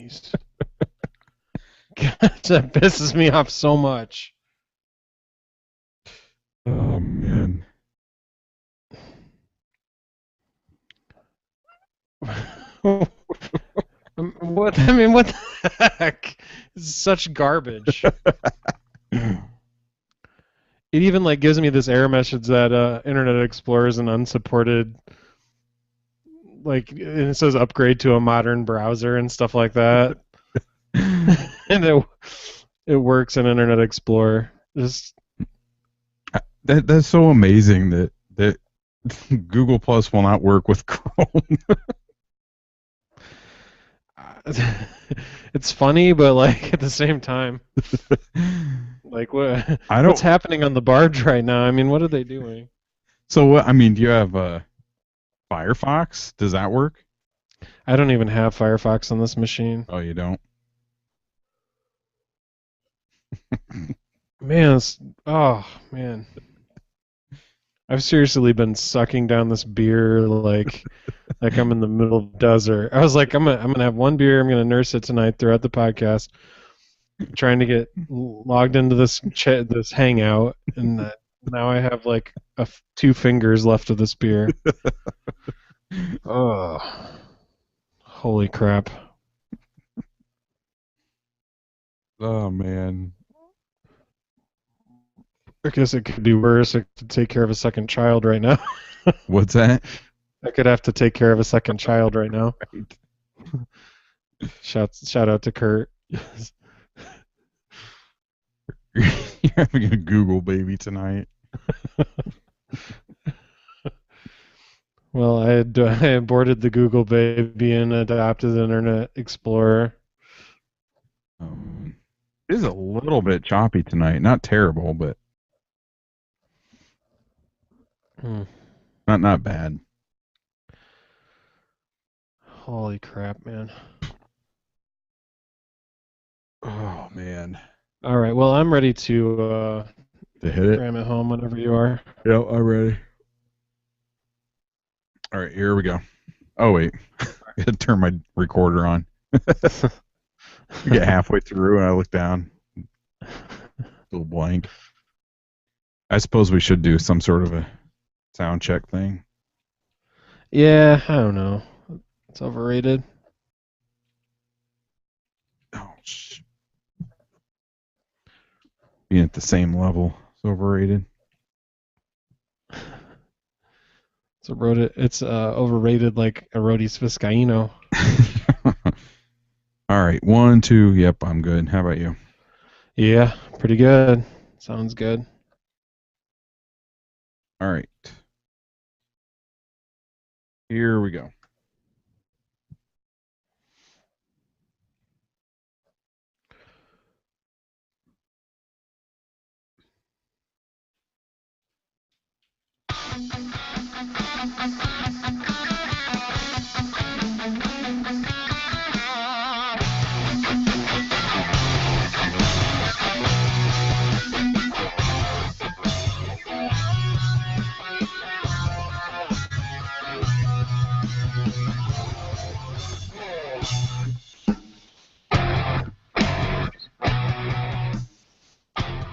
Jeez. God, that pisses me off so much. Oh man. What? I mean, what the heck? This is such garbage. It even like gives me this error message that Internet Explorer is an unsupported, like, and it says upgrade to a modern browser and stuff like that. And it works in Internet Explorer. Just That's so amazing that Google Plus will not work with Chrome. it's funny, but like at the same time, like what's happening on the barge right now? I mean, what are they doing? So what? I mean, do you have Firefox? Does that work? I don't even have Firefox on this machine. Oh, you don't? Man, oh man, I've seriously been sucking down this beer like I'm in the middle of the desert. I was like, I'm gonna have one beer. I'm gonna nurse it tonight throughout the podcast. Trying to get logged into this hangout, and now I have like 2 fingers left of this beer. Oh, holy crap! Oh man. I guess it could be worse. I could take care of a second child right now. What's that? I could have to take care of a second child right now. Right. Shout out to Kurt. You're having a Google baby tonight. Well, I aborted the Google baby and adopted the Internet Explorer. It is a little bit choppy tonight. Not terrible, but not bad. Holy crap, man. Oh man. All right, well, I'm ready to hit it. ram it home whenever you are. Yep, I'm ready. All right, here we go. Oh wait, I had to turn my recorder on. I get halfway through and I look down. Little blank. I suppose we should do some sort of a sound check thing. Yeah, I don't know. It's overrated. Oh, being at the same level is overrated. It's overrated like Arodis Vizcaino. All right, 1, 2. Yep, I'm good. How about you? Yeah, pretty good. Sounds good. All right. Here we go.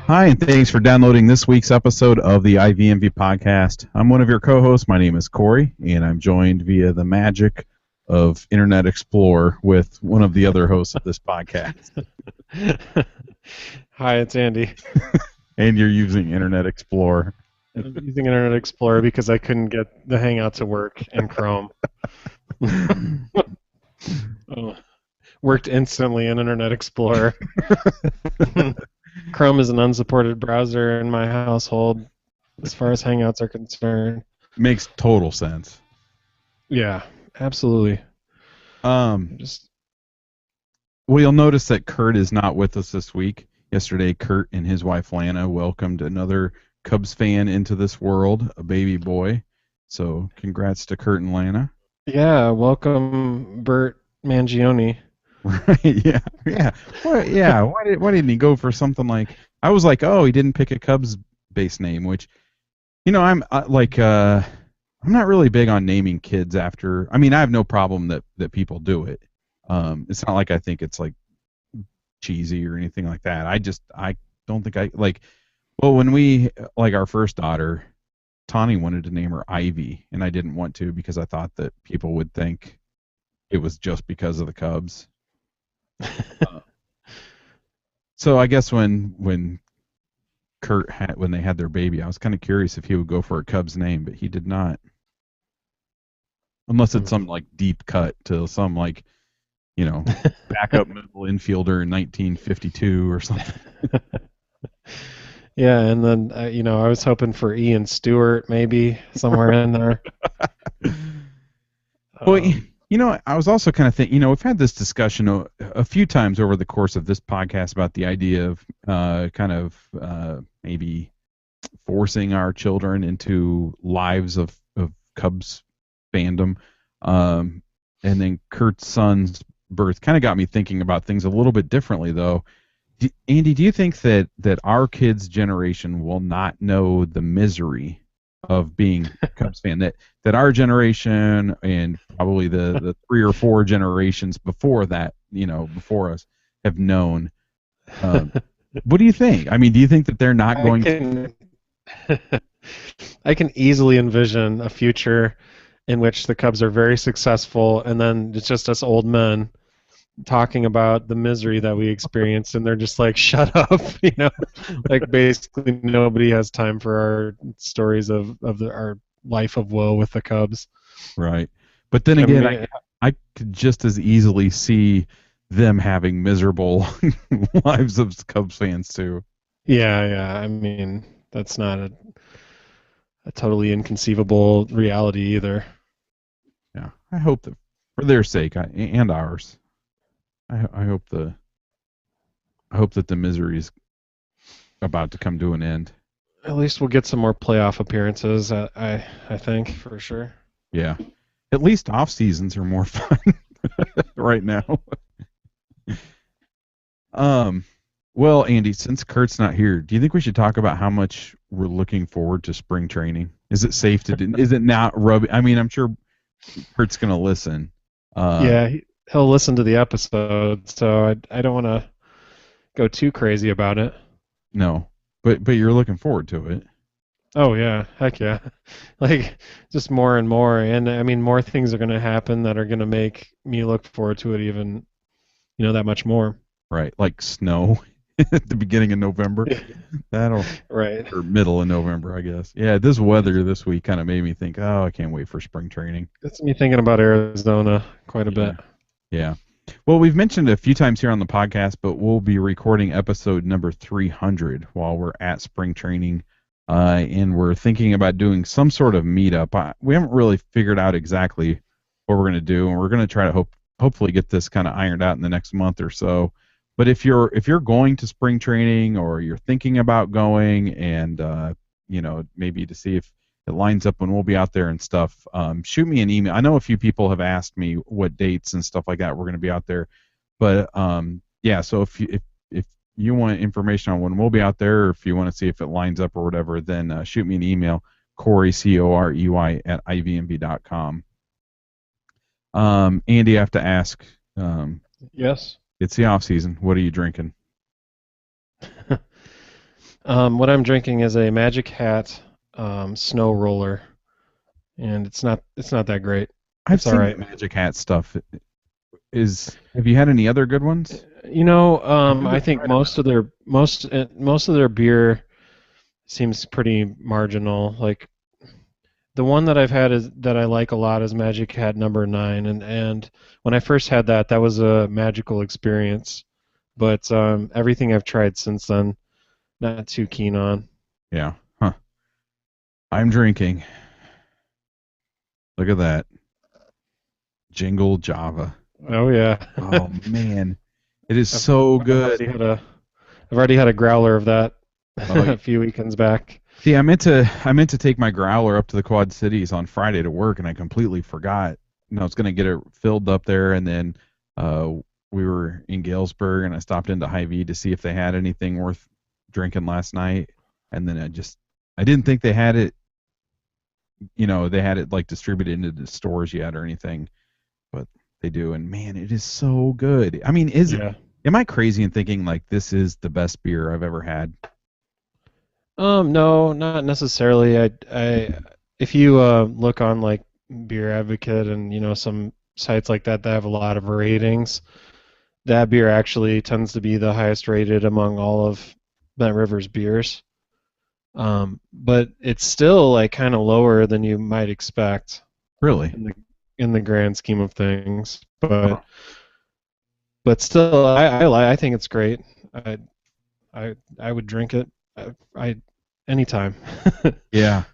Hi, and thanks for downloading this week's episode of the IVMV podcast. I'm one of your co-hosts. My name is Corey, and I'm joined via the magic of Internet Explorer with one of the other hosts of this podcast. Hi, it's Andy. And you're using Internet Explorer. I'm using Internet Explorer because I couldn't get the Hangout to work in Chrome. Worked instantly in Internet Explorer. Chrome is an unsupported browser in my household as far as Hangouts are concerned. Makes total sense. Yeah, absolutely. Well, you'll notice that Kurt is not with us this week. Yesterday, Kurt and his wife Lana welcomed another Cubs fan into this world, a baby boy. So congrats to Kurt and Lana. Yeah, welcome Bert Mangione. Right, yeah. Well, yeah, why didn't he go for something like... I was like, oh, he didn't pick a Cubs-based name, which, I'm not really big on naming kids after... I mean, I have no problem that people do it. It's not like I think it's like cheesy or anything like that. I don't think I like. Well, when we like our first daughter, Tawny wanted to name her Ivy, and I didn't want to because I thought that people would think it was just because of the Cubs. Uh, so I guess when when they had their baby, I was kind of curious if he would go for a Cubs name, but he did not. Unless it's some like deep cut to some like backup middle infielder in 1952 or something. Yeah, and then I was hoping for Ian Stewart maybe somewhere in there. Well, I was also kind of thinking, we've had this discussion a few times over the course of this podcast about the idea of maybe forcing our children into lives of Cubs fandom. And then Kurt's son's birth kind of got me thinking about things a little bit differently, though. Andy, do you think that our kids' generation will not know the misery of being a Cubs fan? That our generation and probably the 3 or 4 generations before that, before us, have known. What do you think? I mean, do you think that they're not going to? I can easily envision a future in which the Cubs are very successful, and then it's just us old men talking about the misery that we experienced, and they're just like, shut up, like basically nobody has time for our stories of our life of woe with the Cubs. Right. But then again, I could just as easily see them having miserable lives of Cubs fans too. Yeah. I mean, that's not a totally inconceivable reality either. Yeah. I hope that for their sake and ours, I hope that the misery is about to come to an end. At least we'll get some more playoff appearances. I think for sure. Yeah, at least off seasons are more fun right now. Well, Andy, since Kurt's not here, do you think we should talk about how much we're looking forward to spring training? Is it safe to do? Is it not rubbing? I mean, I'm sure Kurt's gonna listen. Yeah, he'll listen to the episode, so I don't want to go too crazy about it. No, but you're looking forward to it. Oh yeah, heck yeah. Like just more and more, and I mean more things are going to happen that are going to make me look forward to it even that much more. Right, like snow at the beginning of November. That'll right. Or middle of November, I guess. Yeah, this weather this week kind of made me think, oh, I can't wait for spring training. That's me thinking about Arizona quite a bit. Yeah. Well, we've mentioned it a few times here on the podcast, but we'll be recording episode number 300 while we're at spring training, and we're thinking about doing some sort of meetup. We haven't really figured out exactly what we're going to do, and we're going to try to hopefully get this kind of ironed out in the next month or so. But if you're going to spring training or you're thinking about going, and maybe to see if it lines up when we'll be out there and stuff, shoot me an email. I know a few people have asked me what dates and stuff like that we're going to be out there, but yeah. So if you want information on when we'll be out there, or if you want to see if it lines up or whatever, then shoot me an email, Corey Corey at ivmb.com. Andy, I have to ask. Yes. It's the off season. What are you drinking? What I'm drinking is a Magic Hat snow roller, and it's not that great. I've seen the Magic Hat stuff. Have you had any other good ones? I think most of their beer seems pretty marginal. Like the one that I've had that I like a lot is Magic Hat number 9, and when I first had that was a magical experience. But everything I've tried since then, not too keen on. Yeah. Huh. I'm drinking. Look at that. Jingle Java. Oh yeah. Oh man, it is so good. I've already had a growler of that a few weekends back. See, I meant to take my growler up to the Quad Cities on Friday to work, and I completely forgot. I was going to get it filled up there, and then we were in Galesburg, and I stopped into Hy-Vee to see if they had anything worth drinking last night, and then I didn't think they had it. They had it like distributed into the stores yet or anything, but They do, and man, it is so good. I mean, Yeah. am I crazy in thinking like this is the best beer I've ever had? No, not necessarily. If you look on like Beer Advocate and some sites like that that have a lot of ratings, that beer actually tends to be the highest rated among all of Bent River's beers. But it's still like kind of lower than you might expect Really? in the grand scheme of things. Huh. But still, I think it's great. I I would drink it. I anytime. Yeah.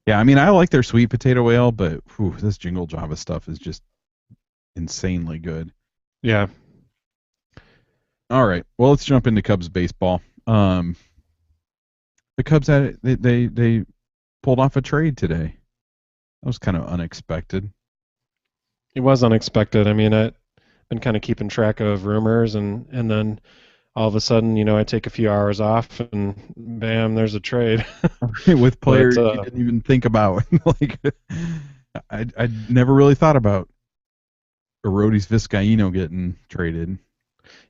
Yeah, I mean, I like their sweet potato ale, but whew, this Jingle Java stuff is just insanely good. Yeah. All right, well, let's jump into Cubs baseball. The Cubs had it, they pulled off a trade today. That was kind of unexpected. It was unexpected. I mean, I've been kind of keeping track of rumors, and then all of a sudden, I take a few hours off, and bam, there's a trade. With But players you didn't even think about. Like, I never really thought about Arodys Vizcaino getting traded.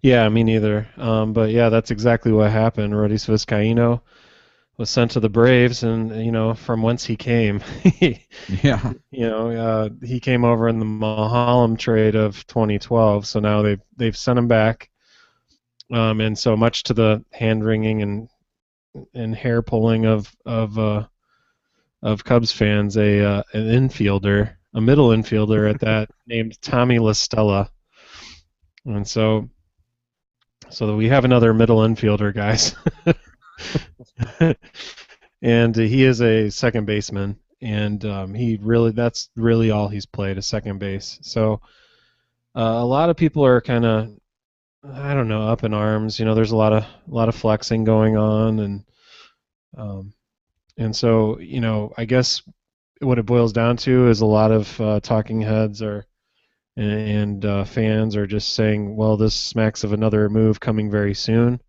yeah, me neither. But yeah, that's exactly what happened. Rodis Vizcaino was sent to the Braves, and from whence he came. Yeah. He came over in the Mulholland trade of 2012. So now they've sent him back. And so much to the hand wringing and hair pulling of Cubs fans, an infielder, a middle infielder at that, named Tommy La Stella. And so that we have another middle infielder, guys. And he is a second baseman, and that's really all he's played, is second base. So a lot of people are kind of, I don't know, up in arms. There's a lot of flexing going on, um, and so I guess what it boils down to is a lot of talking heads and fans are just saying, well, this smacks of another move coming very soon.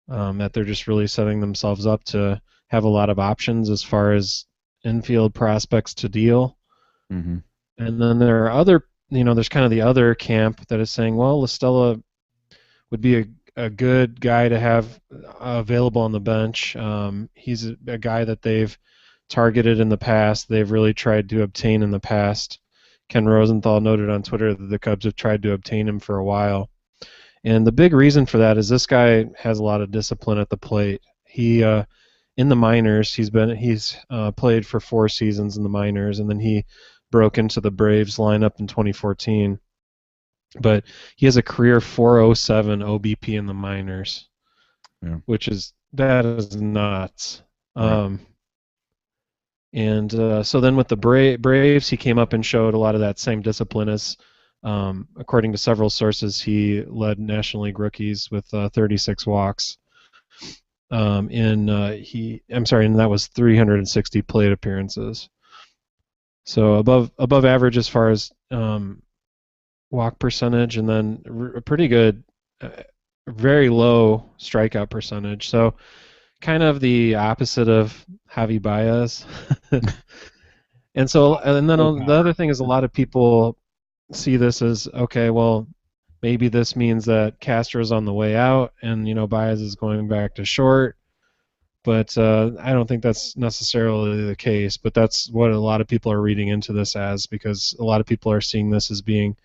That they're just really setting themselves up to have a lot of options as far as infield prospects to deal. Hmm. And then there are there's kind of the other camp that is saying, well, Listella would be a good guy to have available on the bench. He's a guy that they've targeted in the past. They've really tried to obtain in the past. Ken Rosenthal noted on Twitter that the Cubs have tried to obtain him for a while. And the big reason for that is this guy has a lot of discipline at the plate. He in the minors, he's played for 4 seasons in the minors, and then he broke into the Braves lineup in 2014. But he has a career 407 OBP in the minors, Yeah. that is nuts. Right. And so then with the Braves, he came up and showed a lot of that same discipline as, according to several sources, he led National League rookies with 36 walks. And that was 360 plate appearances. So above average as far as walk percentage, and then a pretty good, very low strikeout percentage. So kind of the opposite of Javi Baez. And then the other thing is, a lot of people see this as, okay, well, maybe this means that Castro's on the way out, and Baez is going back to short. But I don't think that's necessarily the case. But that's what a lot of people are reading into this as, because a lot of people are seeing this as being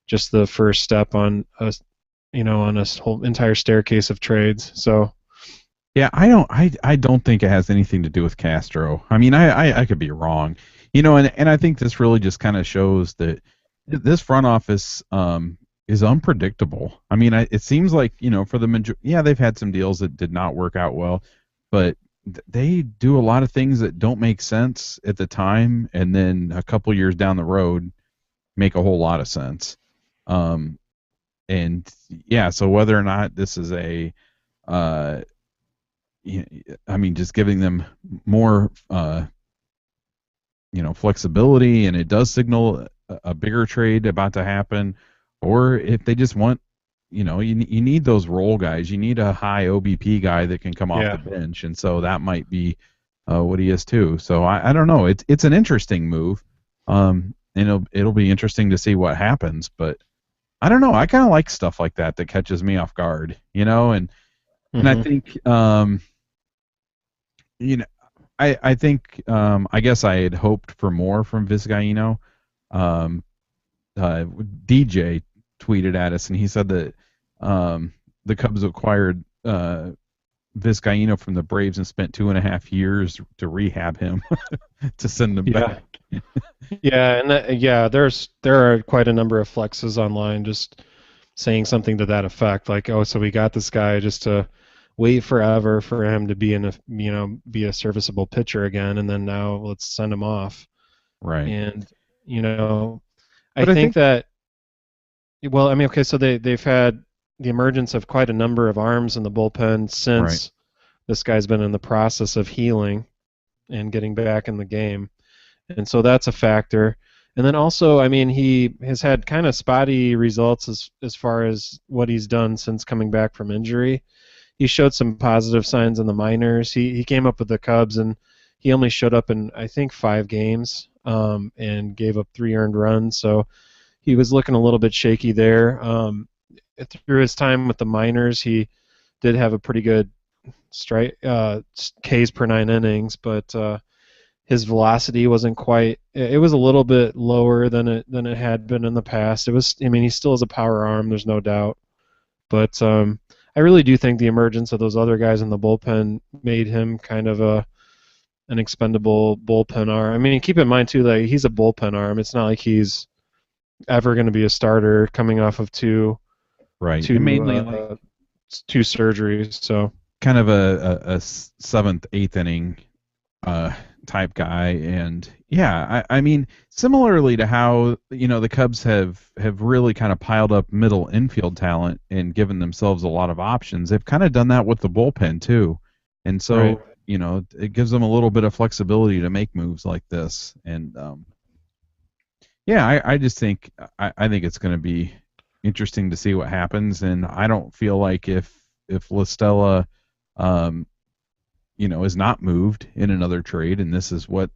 just the first step on a whole entire staircase of trades. So Yeah, I don't think it has anything to do with Castro. I mean, I could be wrong. And I think this really just kind of shows that this front office is unpredictable. I mean, it seems like, for the yeah, they've had some deals that did not work out well, but they do a lot of things that don't make sense at the time, and then a couple years down the road make a whole lot of sense. And yeah, so whether or not this is I mean, just giving them more, flexibility, and it does signal a bigger trade about to happen, or if they just want, you need those role guys. You need a high OBP guy that can come off the bench, and so that might be what he is too. So I don't know. It's an interesting move. and it'll be interesting to see what happens. But I don't know. I kind of like stuff like that catches me off guard, and I think you know I think I guess I had hoped for more from Vizcaino. Um, DJ tweeted at us and he said that the Cubs acquired Vizcaino from the Braves and spent 2.5 years to rehab him to send him Yeah. back. Yeah, and there are quite a number of flexes online just saying something to that effect, like, oh, so we got this guy just to wait forever for him to be be a serviceable pitcher again, and then now let's send him off. Right. And you know, I But I think think that, well, I mean, okay, so they've had the emergence of quite a number of arms in the bullpen right. since this guy's been in the process of healing and getting back in the game. And so that's a factor. And then also, I mean, he has had kind of spotty results as far as what he's done since coming back from injury. He showed some positive signs in the minors. He came up with the Cubs, and he only showed up in, I think, 5 games, and gave up 3 earned runs. So he was looking a little bit shaky there. Through his time with the minors, he did have a pretty good strike Ks per 9 innings, but his velocity wasn't quite. It was a little bit lower than it had been in the past. It was. I mean, he still has a power arm. There's no doubt. But I really do think the emergence of those other guys in the bullpen made him kind of an expendable bullpen arm. I mean, keep in mind too that he's a bullpen arm. It's not like he's ever going to be a starter coming off of two right. two And mainly two surgeries. So kind of a seventh, eighth inning type guy, and yeah, I mean, similarly to how the Cubs have really kind of piled up middle infield talent and given themselves a lot of options. They've kind of done that with the bullpen too, and so right. It gives them a little bit of flexibility to make moves like this. And yeah, I just think I think it's going to be interesting to see what happens, and I don't feel like if La Stella is not moved in another trade, and this is what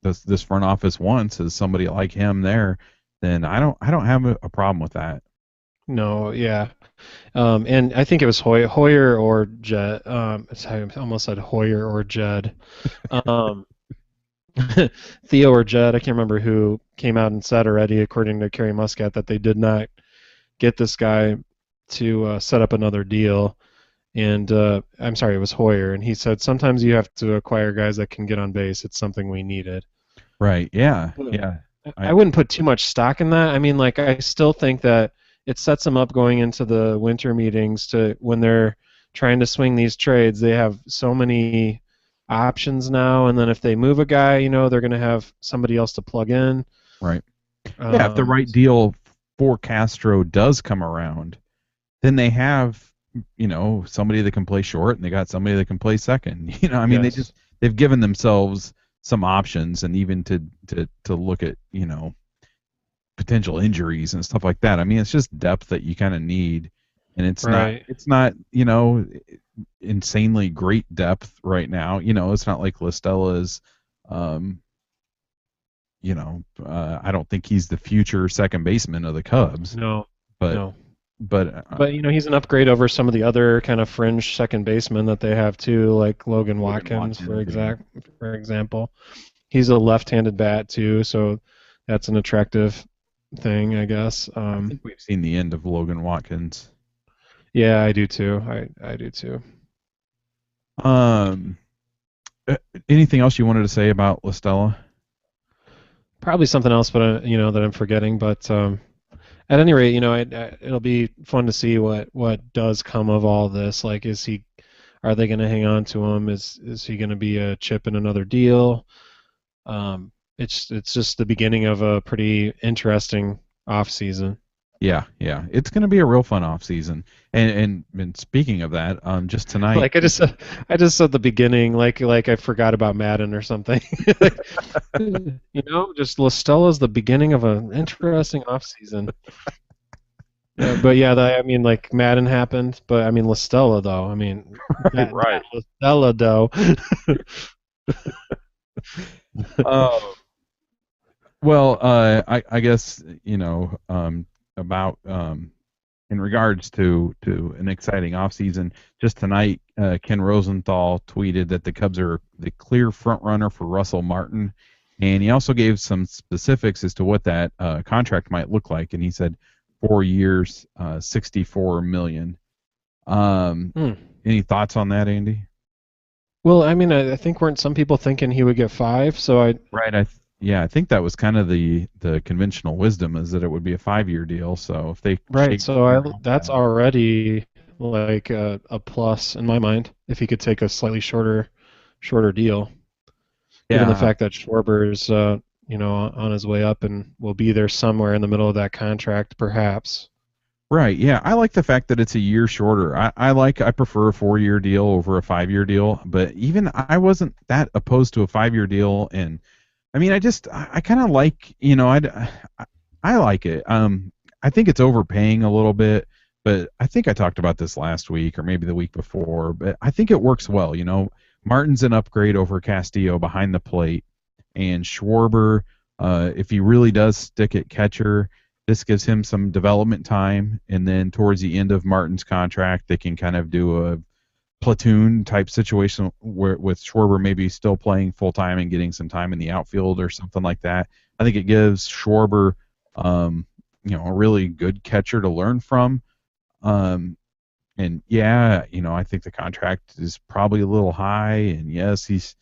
this front office wants, is somebody like him there, then I don't have a problem with that. No, yeah. And I think it was Hoyer or Jed. I almost said Hoyer or Jed. Um, Theo or Jed, I can't remember who came out and said already, according to Kerry Muscat, that they did not get this guy to set up another deal. And I'm sorry, it was Hoyer, and he said sometimes you have to acquire guys that can get on base. It's something we needed. Right. Yeah. Yeah. I wouldn't put too much stock in that. I mean, like, I still think that it sets them up going into the winter meetings to when they're trying to swing these trades. They have so many options now, and then if they move a guy, they're going to have somebody else to plug in. Right. Yeah. If the right deal for Castro does come around, then they have somebody that can play short, and they got somebody that can play second. I mean, Yes. they've given themselves some options, and even to look at potential injuries and stuff like that. I mean, it's just depth that you kind of need, and it's not insanely great depth right now. It's not like La Stella's. I don't think he's the future second baseman of the Cubs. No. But No. but He's an upgrade over some of the other kind of fringe second basemen that they have too, like Logan Watkins, for example. He's a left-handed bat too, so that's an attractive thing, I guess. I think we've seen the end of Logan Watkins. Yeah, I do too. I do too. Anything else you wanted to say about La Stella? Probably something else, but that I'm forgetting. But at any rate, it'll be fun to see what does come of all this. Like, are they going to hang on to him? Is he going to be a chip in another deal? It's just the beginning of a pretty interesting off season. Yeah, it's going to be a real fun off season. And speaking of that, just tonight, like I just said the beginning, like I forgot about Madden or something. Just La Stella's the beginning of an interesting off season. But yeah, I mean, like, Madden happened, but I mean La Stella though. I mean, right. La Stella though. Well, I guess about in regards to an exciting offseason. Just tonight, Ken Rosenthal tweeted that the Cubs are the clear front runner for Russell Martin, and he also gave some specifics as to what that contract might look like. And he said 4 years, 64 million. Um, Hmm. any thoughts on that, Andy? Well, I mean, I think weren't some people thinking he would get five? So I Right. Yeah, I think that was kind of the conventional wisdom is that it would be a 5 year deal. So if they right. shave So a I year off that's that, already like a plus in my mind if he could take a slightly shorter deal, given the yeah, fact that Schwarber's on his way up and will be there somewhere in the middle of that contract, perhaps. right. Yeah, I like the fact that it's a year shorter. I prefer a 4 year deal over a 5 year deal, but even I wasn't that opposed to a 5 year deal. And I mean, I kind of like, I like it. I think it's overpaying a little bit, but I think I talked about this last week or maybe the week before, but I think it works well. Martin's an upgrade over Castillo behind the plate, and Schwarber, if he really does stick at catcher, this gives him some development time, and then towards the end of Martin's contract, they can kind of do a platoon type situation where with Schwarber maybe still playing full time and getting some time in the outfield or something like that. I think it gives Schwarber, um, a really good catcher to learn from. Um, and yeah, I think the contract is probably a little high. And yes, he's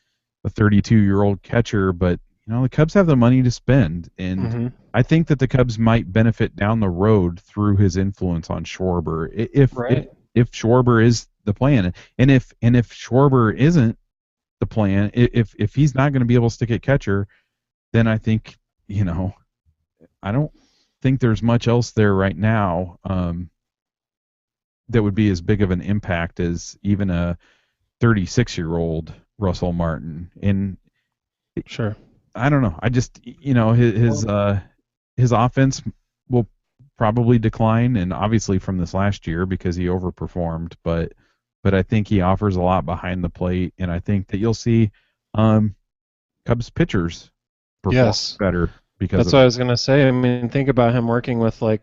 a 32-year-old catcher, but the Cubs have the money to spend, and Hmm. I think that the Cubs might benefit down the road through his influence on Schwarber. Right. If Schwarber is the plan, and if Schwarber isn't the plan, if he's not going to be able to stick at catcher, then I think I don't think there's much else there right now. That would be as big of an impact as even a 36-year-old Russell Martin. And Sure. I don't know. I just his offense will probably decline, and obviously from this last year because he overperformed. But I think he offers a lot behind the plate, and I think that you'll see um, Cubs pitchers perform Yes. better because That's of what I that. was gonna say. I mean, think about him working with like,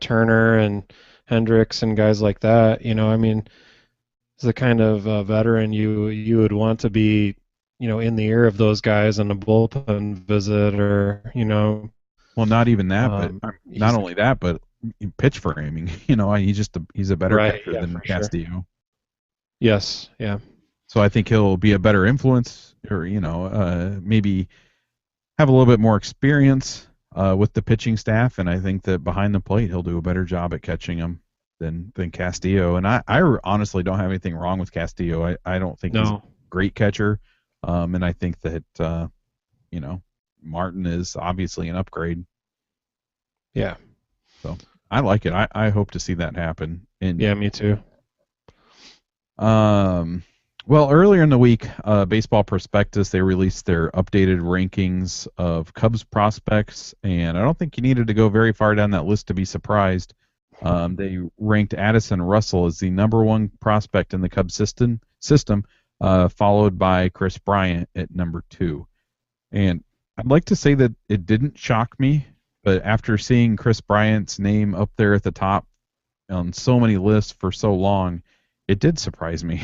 Turner and Hendricks and guys like that. I mean, he's the kind of veteran you would want to be, in the ear of those guys on a bullpen visit or, Well, not even that, but not he's only that, but pitch framing. He's a better right. catcher Yeah, than for sure. Castillo. Yes. Yeah. So I think he'll be a better influence, or maybe have a little bit more experience with the pitching staff, and I think that behind the plate he'll do a better job at catching them than Castillo. And I honestly don't have anything wrong with Castillo. I don't think he's a No. great catcher, and I think that you know Martin is obviously an upgrade. Yeah. So I like it. I hope to see that happen. And Yeah, me too. Um, well, earlier in the week, Baseball Prospectus, they released their updated rankings of Cubs prospects, and I don't think you needed to go very far down that list to be surprised. They ranked Addison Russell as the number one prospect in the Cubs system, followed by Chris Bryant at number two. And I'd like to say that it didn't shock me, but after seeing Chris Bryant's name up there at the top on so many lists for so long, it did surprise me.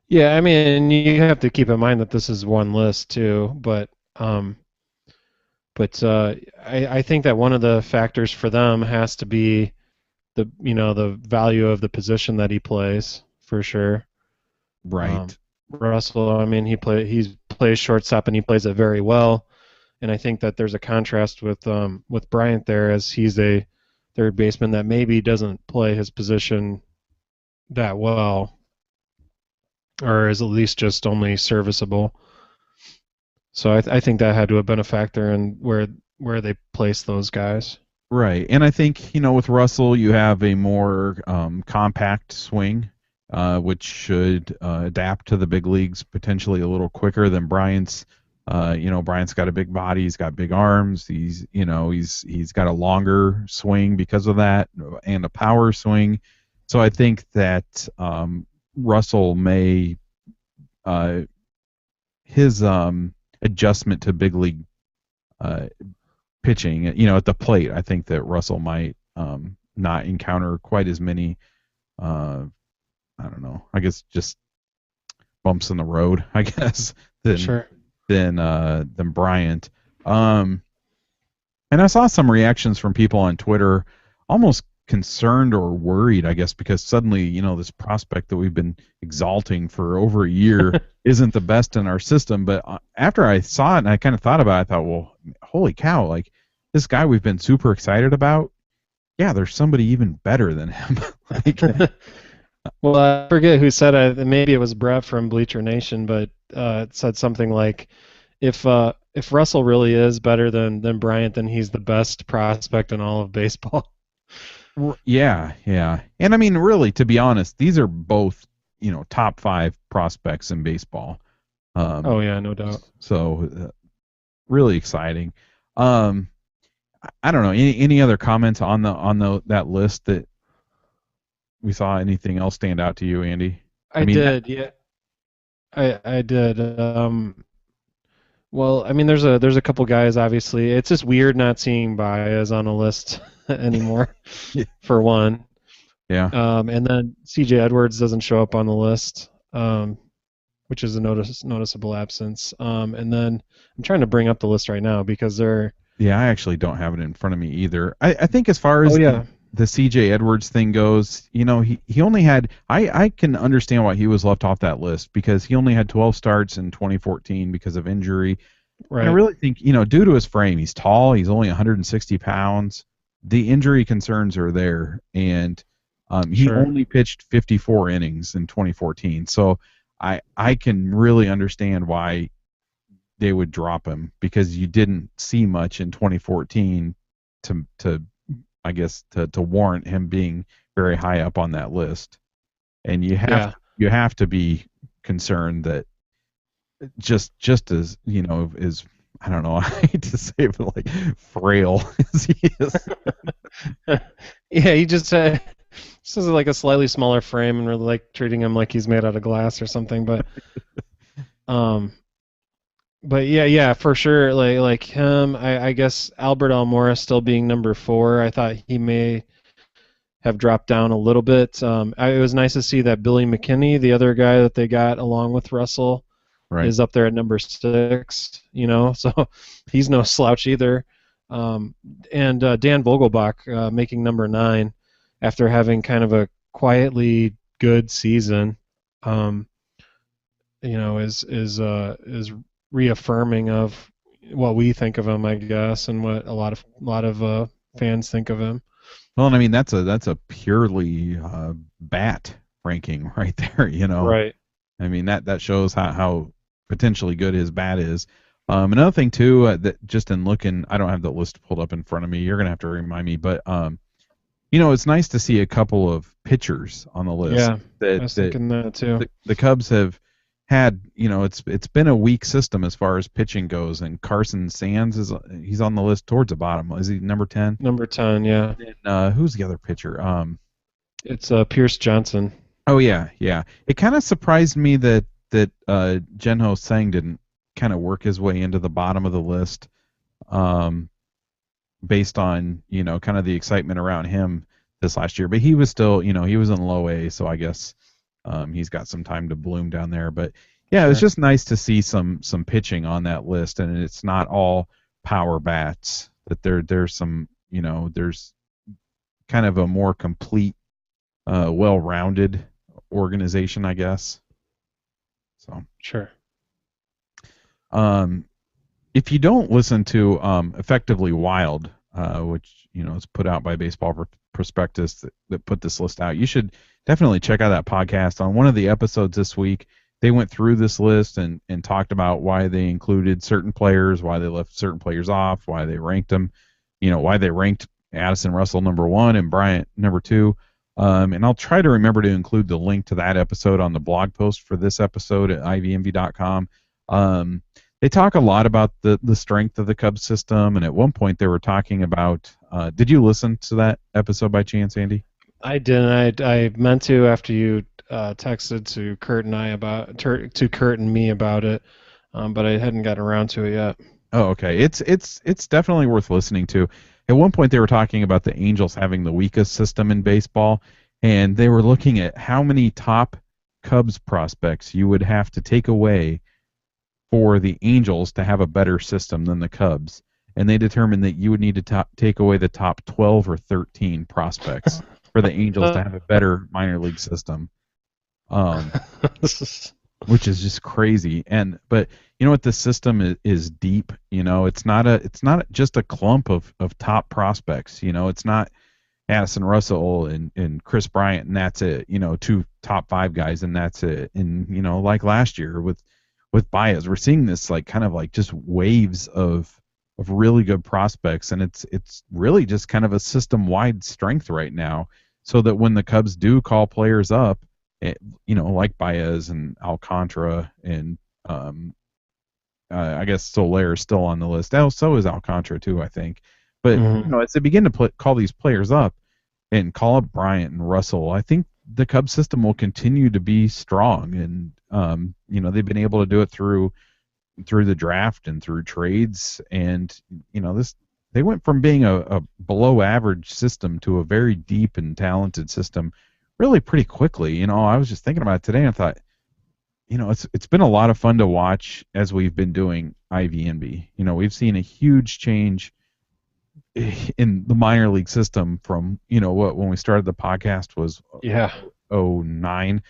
Yeah, I mean, you have to keep in mind that this is one list too, but I think that one of the factors for them has to be the value of the position that he plays for sure. Um, Right. Russell, I mean, he plays shortstop and he plays it very well, and I think that there's a contrast with Bryant there as he's a third baseman that maybe doesn't play his position that well, or is at least just only serviceable. So I think that had to have been a factor in where they place those guys. Right. And I think, with Russell, you have a more compact swing, which should adapt to the big leagues potentially a little quicker than Bryant's. Bryant's got a big body, he's got big arms, he's got a longer swing because of that, and a power swing. So I think that Russell may his adjustment to big league uh, pitching, at the plate. I think that Russell might not encounter quite as many. I don't know. I guess just bumps in the road. I guess than Sure. than Bryant. Um, and I saw some reactions from people on Twitter, almost concerned or worried, I guess, because suddenly, this prospect that we've been exalting for over a year isn't the best in our system. But after I saw it and I kind of thought about it, I thought, well, holy cow, like this guy we've been super excited about, yeah, there's somebody even better than him. Like, Well, I forget who said it. Maybe it was Brett from Bleacher Nation, but it said something like, if Russell really is better than Bryant, then he's the best prospect in all of baseball. yeah, yeah. And I mean, really, to be honest, these are both, top 5 prospects in baseball. Oh yeah, no doubt. So really exciting. Um, I don't know. Any other comments on that list that we saw? Anything else stand out to you, Andy? I mean, did, yeah. I did. Well, I mean, there's a couple guys. Obviously, it's just weird not seeing Baez on a list anymore. For one, yeah, and then C.J. Edwards doesn't show up on the list, which is a noticeable absence. And then I'm trying to bring up the list right now because they're. yeah. I actually don't have it in front of me either. I think as far as Oh yeah. the C.J. Edwards thing goes, he only had. I can understand why he was left off that list because he only had 12 starts in 2014 because of injury. Right. And I really think, due to his frame, he's tall, he's only 160 pounds. The injury concerns are there, and he Sure. only pitched 54 innings in 2014. So I can really understand why they would drop him because you didn't see much in 2014 to I guess to warrant him being very high up on that list. And you have to be concerned that just as is, I don't know, I hate to say it, but like frail as he is. Yeah, he just has like a slightly smaller frame, and we're like treating him like he's made out of glass or something. Um, but yeah, for sure. Like him, I guess Albert Almora still being number 4. I thought he may have dropped down a little bit. It was nice to see that Billy McKinney, the other guy that they got along with Russell, Right. is up there at number 6. So he's no slouch either. And Dan Vogelbach making number 9 after having kind of a quietly good season. Is reaffirming of what we think of him, I guess, and what a lot of fans think of him. Well, and I mean that's a purely bat ranking right there. Right. I mean that shows how potentially good his bat is. Another thing too, that just in looking, I don't have the list pulled up in front of me. You're gonna have to remind me, but it's nice to see a couple of pitchers on the list. Yeah, I was thinking that too. The Cubs have had, it's been a weak system as far as pitching goes, and Carson Sands he's on the list towards the bottom. Is he number 10? Number 10, yeah. And who's the other pitcher? It's Pierce Johnson. Oh yeah. It kind of surprised me that Jen-Ho Tseng didn't kind of work his way into the bottom of the list, based on kind of the excitement around him this last year. But he was still, he was in low A, so I guess he's got some time to bloom down there. But yeah, Sure. It's just nice to see some pitching on that list, and it's not all power bats. That there's some, there's kind of a more complete, well-rounded organization, I guess. So Sure. If you don't listen to Effectively Wild, which is put out by Baseball Prospectus that put this list out, you should definitely check out that podcast. On one of the episodes this week, they went through this list and talked about why they included certain players, why they left certain players off, why they ranked them, why they ranked Addison Russell number 1 and Bryant number 2. And I'll try to remember to include the link to that episode on the blog post for this episode at ivmv.com. They talk a lot about the strength of the Cubs system, and at one point they were talking about. Did you listen to that episode by chance, Andy? I didn't. I meant to after you texted to Kurt and me about it, but I hadn't gotten around to it yet. Oh, okay. It's definitely worth listening to. At one point, they were talking about the Angels having the weakest system in baseball, and they were looking at how many top Cubs prospects you would have to take away for the Angels to have a better system than the Cubs. And they determined that you would need to take away the top 12 or 13 prospects for the Angels to have a better minor league system. Which is just crazy. But you know what, the system is deep. It's not just a clump of top prospects. It's not Addison Russell and Chris Bryant and that's it. Two top five guys and that's it. And like last year with Baez, we're seeing this like kind of like just waves of really good prospects, and it's really just kind of a system wide strength right now. So that when the Cubs do call players up, like Baez and Alcantara and I guess Soler is still on the list. So is Alcantara too, I think. But as they begin to call these players up and call up Bryant and Russell, I think the Cubs system will continue to be strong. And they've been able to do it through the draft and through trades. And they went from being a below average system to a very deep and talented system really pretty quickly. I was just thinking about it today and I thought, it's been a lot of fun to watch as we've been doing IVNB. We've seen a huge change in the minor league system from, when we started the podcast was 09,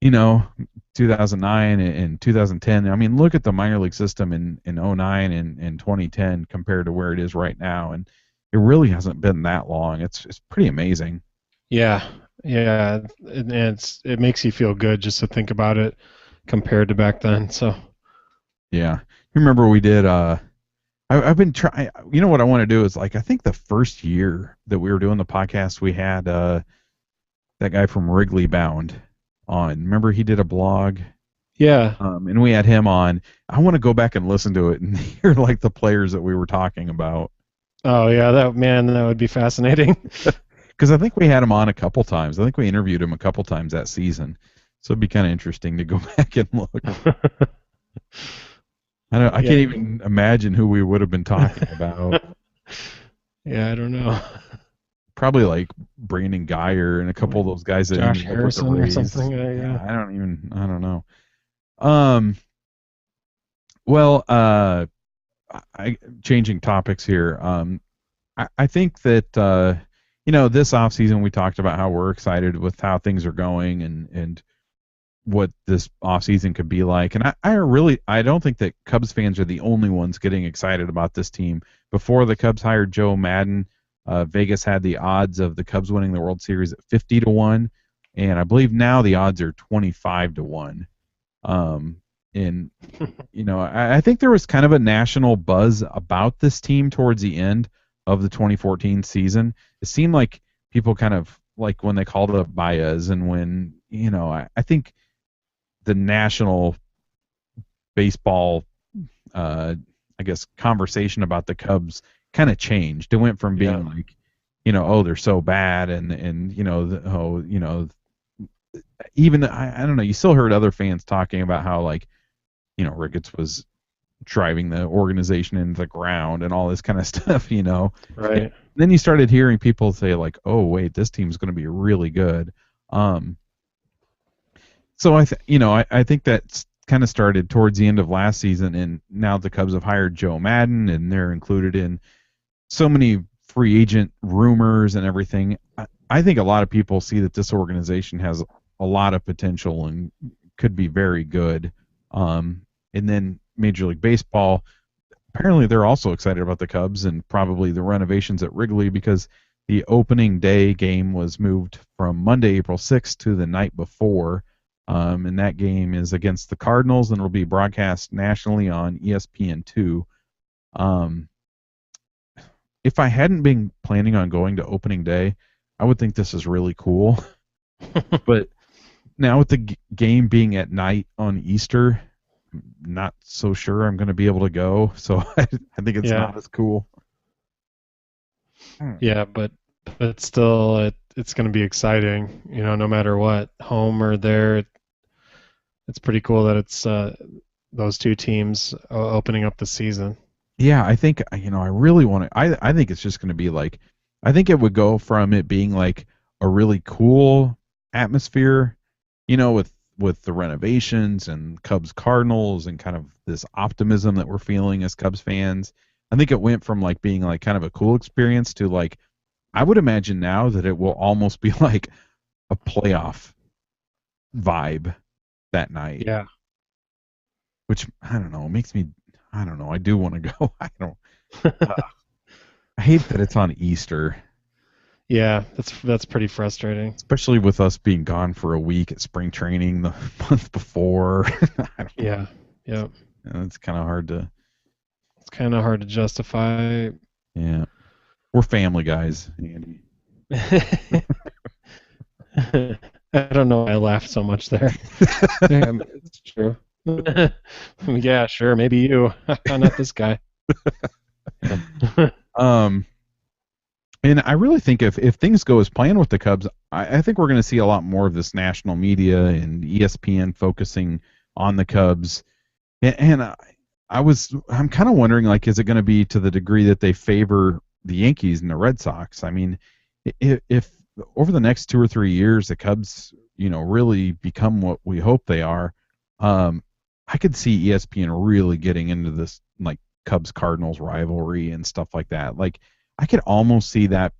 2009 and 2010. I mean, look at the minor league system in 09 and 2010 compared to where it is right now. And it really hasn't been that long. It's pretty amazing. Yeah. Yeah, and it makes you feel good just to think about it compared to back then. So, yeah, you remember we did. I've been trying. What I want to do is like I think the first year that we were doing the podcast, we had that guy from Wrigley Bound on. Remember he did a blog. Yeah. And we had him on. I want to go back and listen to it and hear like the players that we were talking about. Oh yeah, that would be fascinating. Because I think we had him on a couple times. I think we interviewed him a couple times that season. So it'd be kind of interesting to go back and look. I can't even imagine who we would have been talking about. Yeah, I don't know. Probably like Brandon Geyer and a couple of those guys that Josh Harrison or something. Yeah, I don't know. Well, changing topics here. I think that this offseason we talked about how we're excited with how things are going and what this offseason could be like. And I don't think that Cubs fans are the only ones getting excited about this team. Before the Cubs hired Joe Madden, Vegas had the odds of the Cubs winning the World Series at 50-1, and I believe now the odds are 25-1. And I think there was kind of a national buzz about this team towards the end of the 2014 season. It seemed like people kind of like when they called up Baez and when I think the national baseball I guess conversation about the Cubs kind of changed. It went from being like they're so bad and even I don't know, you still heard other fans talking about how like Ricketts was driving the organization into the ground and all this kind of stuff, Right. And then you started hearing people say like, oh wait, this team's going to be really good. So I think that's kind of started towards the end of last season, and now the Cubs have hired Joe Madden and they're included in so many free agent rumors and everything. I think a lot of people see that this organization has a lot of potential and could be very good. And then Major League Baseball, apparently they're also excited about the Cubs and probably the renovations at Wrigley because the opening day game was moved from Monday, April 6th to the night before. And that game is against the Cardinals and will be broadcast nationally on ESPN2. If I hadn't been planning on going to opening day, I would think this is really cool. But now with the game being at night on Easter, I'm not so sure I'm going to be able to go. So I think it's not as cool. Yeah, but still, it's going to be exciting. No matter what, home or there. It's pretty cool that it's those two teams opening up the season. Yeah, I think I really want to. I think it's just going to be like, I think it would go from it being like a really cool atmosphere, with the renovations and Cubs Cardinals and kind of this optimism that we're feeling as Cubs fans. I think it went from like being like kind of a cool experience to like, I would imagine now that it will almost be like a playoff vibe that night, Yeah. which I don't know, makes me, I don't know, I do want to go. I hate that it's on Easter, Yeah, that's pretty frustrating. especially with us being gone for a week at spring training the month before. I don't Yeah. Yeah. know, it's kind of hard to. It's kind of hard to justify. Yeah, we're family guys, Andy. I don't know why I laughed so much there. Yeah, it's true. Yeah, sure, maybe you. Not this guy. Yeah. um, and I really think if things go as planned with the Cubs, I think we're going to see a lot more of this national media and ESPN focusing on the Cubs. And I'm kind of wondering, like, is it going to be to the degree that they favor the Yankees and the Red Sox? I mean, if over the next 2 or 3 years the Cubs, really become what we hope they are, um, I could see ESPN really getting into this like Cubs Cardinals rivalry and stuff like that. Like, I could almost see that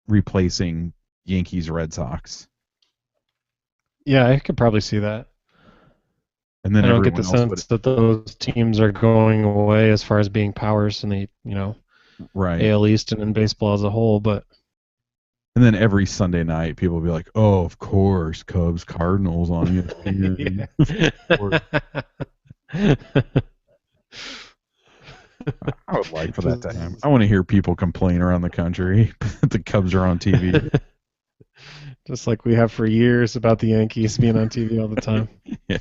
replacing Yankees Red Sox, Yeah, I could probably see that. and then I don't get the everyone else would. sense that those teams are going away as far as being powers in the, Right. AL East and in baseball as a whole, but And then every Sunday night, people will be like, "Oh, of course, Cubs, Cardinals on ESPN." Of course. I would like for that to happen. I just, want to hear people complain around the country that the Cubs are on TV. just like we have for years about the Yankees being on TV all the time. Yeah.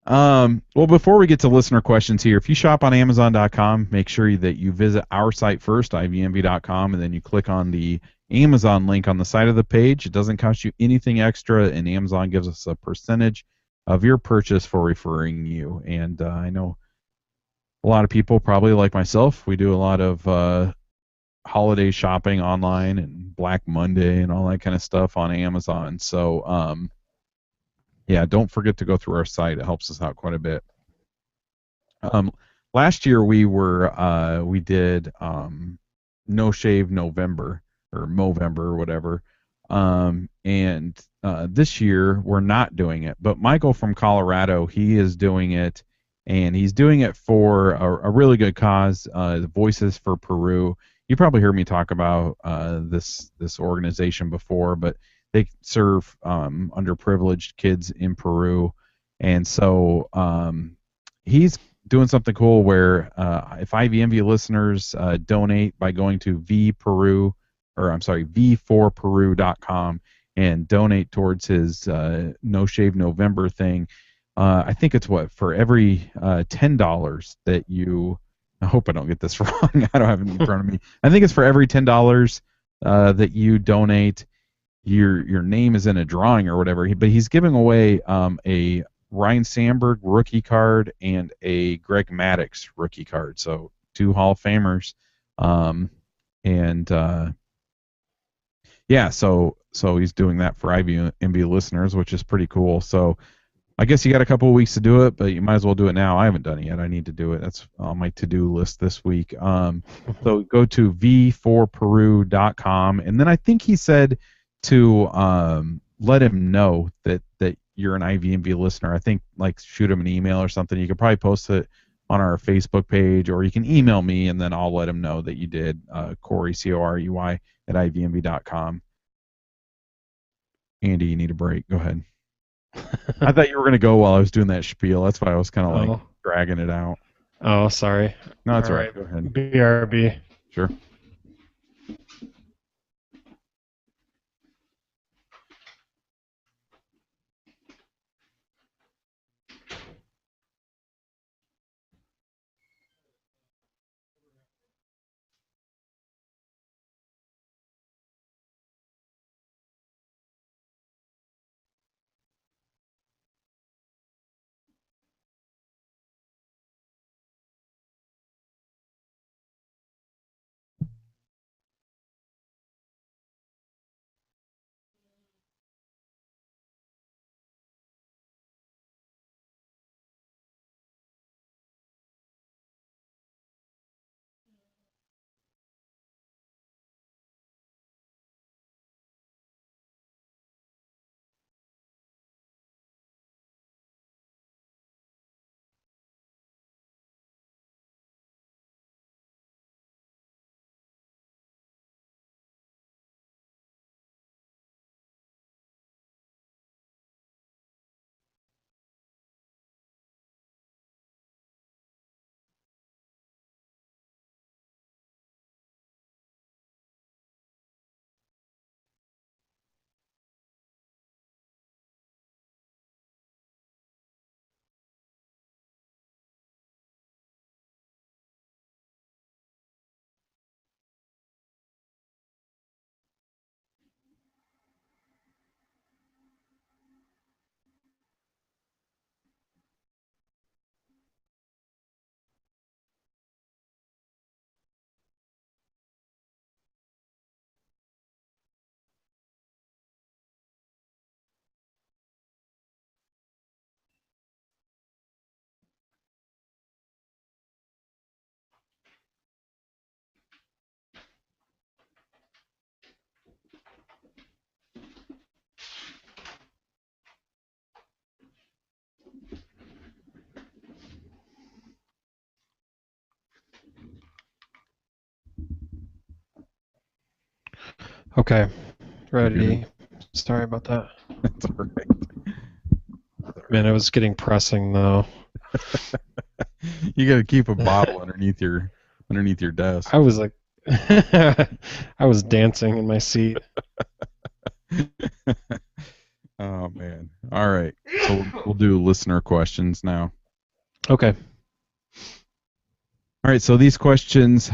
Well, before we get to listener questions here, if you shop on Amazon.com, make sure that you visit our site first, ivmb.com, and then you click on the Amazon link on the side of the page. It doesn't cost you anything extra, and Amazon gives us a percentage of your purchase for referring you. And I know a lot of people, probably like myself, we do a lot of holiday shopping online and Black Monday and all that kind of stuff on Amazon. So, yeah, don't forget to go through our site. It helps us out quite a bit. Um, Last year we did No Shave November or Movember or whatever. And this year we're not doing it. But Michael from Colorado, he is doing it, and he's doing it for a really good cause. The Voices for Peru. You probably heard me talk about this organization before, but they serve underprivileged kids in Peru, and so he's doing something cool where if IVMV listeners donate by going to v4peru.com and donate towards his No Shave November thing, I think it's what, for every $10 that you, I hope I don't get this wrong, I don't have it in front of me. I think it's for every $10 that you donate, your name is in a drawing or whatever. But he's giving away a Ryan Sandberg rookie card and a Greg Maddux rookie card. So two Hall of Famers. And yeah, so he's doing that for IVMB listeners, which is pretty cool. So I guess you got a couple of weeks to do it, but you might as well do it now. I haven't done it yet. I need to do it. That's on my to-do list this week. So go to v4peru.com, and then I think he said to let him know that you're an IVMV listener. I think like shoot him an email or something. You could probably post it on our Facebook page, or you can email me, and then I'll let him know that you did. Corey, Corey at ivmv.com. Andy, you need a break. Go ahead. I thought you were going to go while I was doing that spiel. That's why I was kind of like Oh, dragging it out. oh, sorry. No, that's All all right. right. Go ahead. BRB. Sure. Okay, You good? ready. Sorry about that. That's all right. Man, it was getting pressing though. You got to keep a bottle underneath your desk. I was like, I was dancing in my seat. Oh man. All right. So we'll do listener questions now. Okay. All right. So these questions,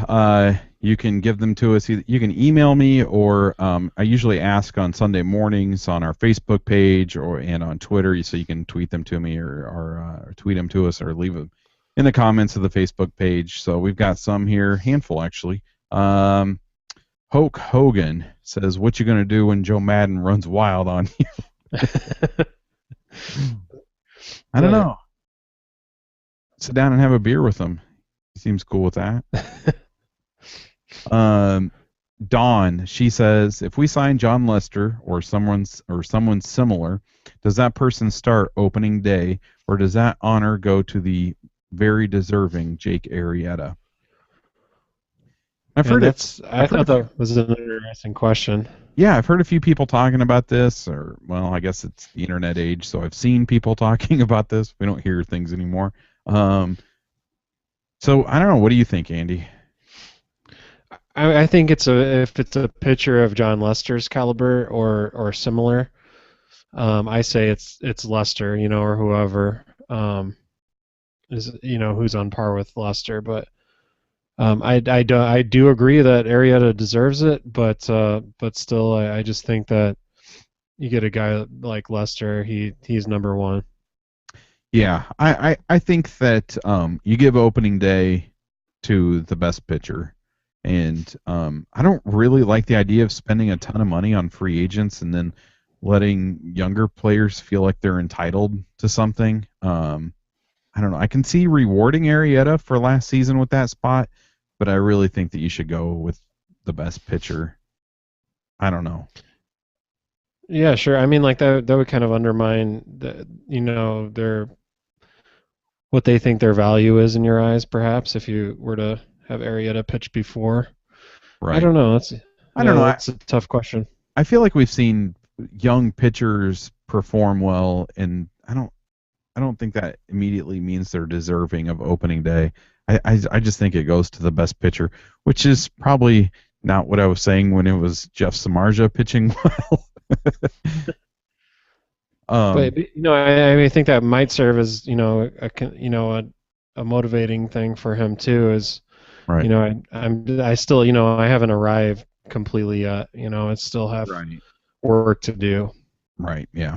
you can give them to us. You can email me, or I usually ask on Sunday mornings on our Facebook page and on Twitter. So you can tweet them to me, or tweet them to us, or leave them in the comments of the Facebook page. So we've got some here, handful actually. Hulk Hogan says, "What you gonna do when Joe Madden runs wild on you?" I don't know. Sit down and have a beer with him. He seems cool with that. Dawn, she says, if we sign John Lester or someone similar, does that person start opening day, or does that honor go to the very deserving Jake Arrieta? I thought that was an interesting question. Yeah, I've heard a few people talking about this, or well, I guess it's the internet age, so I've seen people talking about this. We don't hear things anymore. So I don't know. What do you think, Andy? I think if it's a pitcher of John Lester's caliber or similar, I say it's Lester, or whoever is who's on par with Lester. But I do agree that Arrieta deserves it, but still I just think that you get a guy like Lester, he's number one. Yeah, I think that you give opening day to the best pitcher, and I don't really like the idea of spending a ton of money on free agents and then letting younger players feel like they're entitled to something. I don't know. I can see rewarding Arrieta for last season with that spot, but I really think that you should go with the best pitcher. I don't know. Yeah, sure. I mean, like that would kind of undermine their what they think their value is in your eyes, perhaps, if you were to have Arrieta pitch before. I Right. don't know. I don't know. That's a tough question. I feel like we've seen young pitchers perform well, and I don't think that immediately means they're deserving of opening day. I just think it goes to the best pitcher, which is probably not what I was saying when it was Jeff Samardzija pitching well. But I think that might serve as a motivating thing for him too. Is Right. I still I haven't arrived completely yet. I still have Right. work to do. Right. Yeah.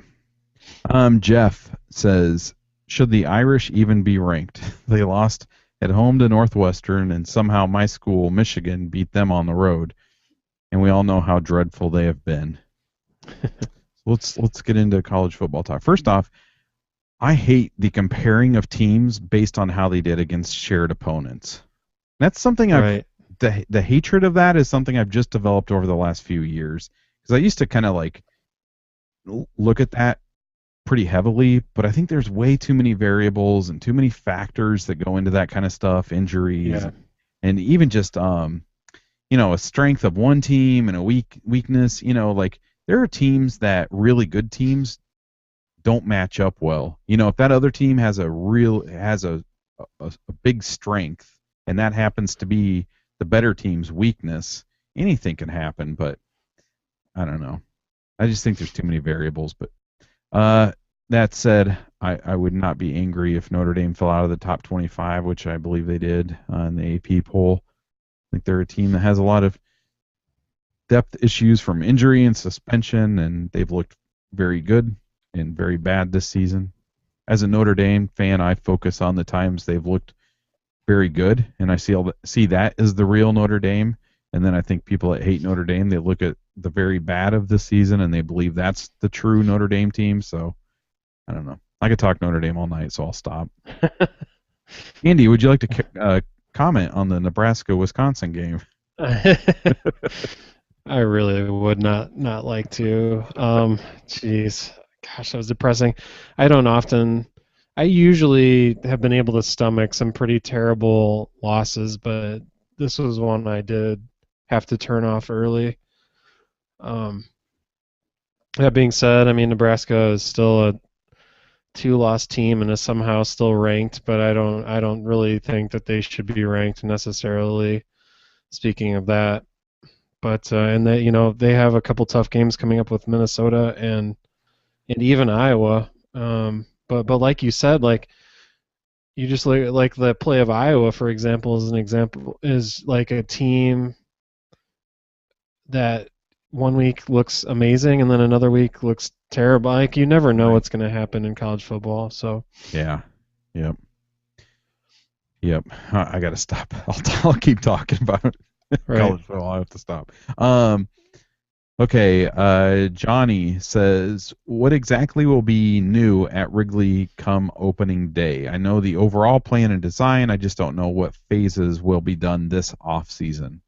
Jeff says, should the Irish even be ranked? They lost at home to Northwestern, and somehow my school, Michigan, beat them on the road, and we all know how dreadful they have been. Let's get into college football talk. First off, I hate the comparing of teams based on how they did against shared opponents. That's something Right. the hatred of that is something I've just developed over the last few years, because I used to kind of like look at that pretty heavily, but I think there's way too many variables and too many factors that go into that kind of stuff, injuries, Yeah. and even just a strength of one team and a weakness. Like there are teams that really good teams don't match up well. If that other team has a big strength and that happens to be the better team's weakness, anything can happen. But I don't know. I just think there's too many variables. But that said, I would not be angry if Notre Dame fell out of the top 25, which I believe they did in the AP poll. I think they're a team that has a lot of depth issues from injury and suspension, and they've looked very good and very bad this season. As a Notre Dame fan, I focus on the times they've looked very good, and I see that as the real Notre Dame. And then I think people that hate Notre Dame, they look at the very bad of this season and they believe that's the true Notre Dame team. So I don't know. I could talk Notre Dame all night, so I'll stop. Andy, would you like to comment on the Nebraska-Wisconsin game? I really would not like to. Jeez, gosh, that was depressing. I usually have been able to stomach some pretty terrible losses, but this was one I did have to turn off early. That being said, I mean Nebraska is still a two-loss team and is somehow still ranked, but I don't really think that they should be ranked necessarily. Speaking of that, but and they they have a couple tough games coming up with Minnesota and even Iowa. But like you said, like you just like the play of Iowa, for example, is an example is like a team that one week looks amazing and then another week looks terrible. Like you never know Right. what's going to happen in college football. So Yeah. Yep. Yep. I got to stop. I'll keep talking about right. college football. I have to stop. Okay. Johnny says, what exactly will be new at Wrigley come opening day? I know the overall plan and design. I just don't know what phases will be done this off season.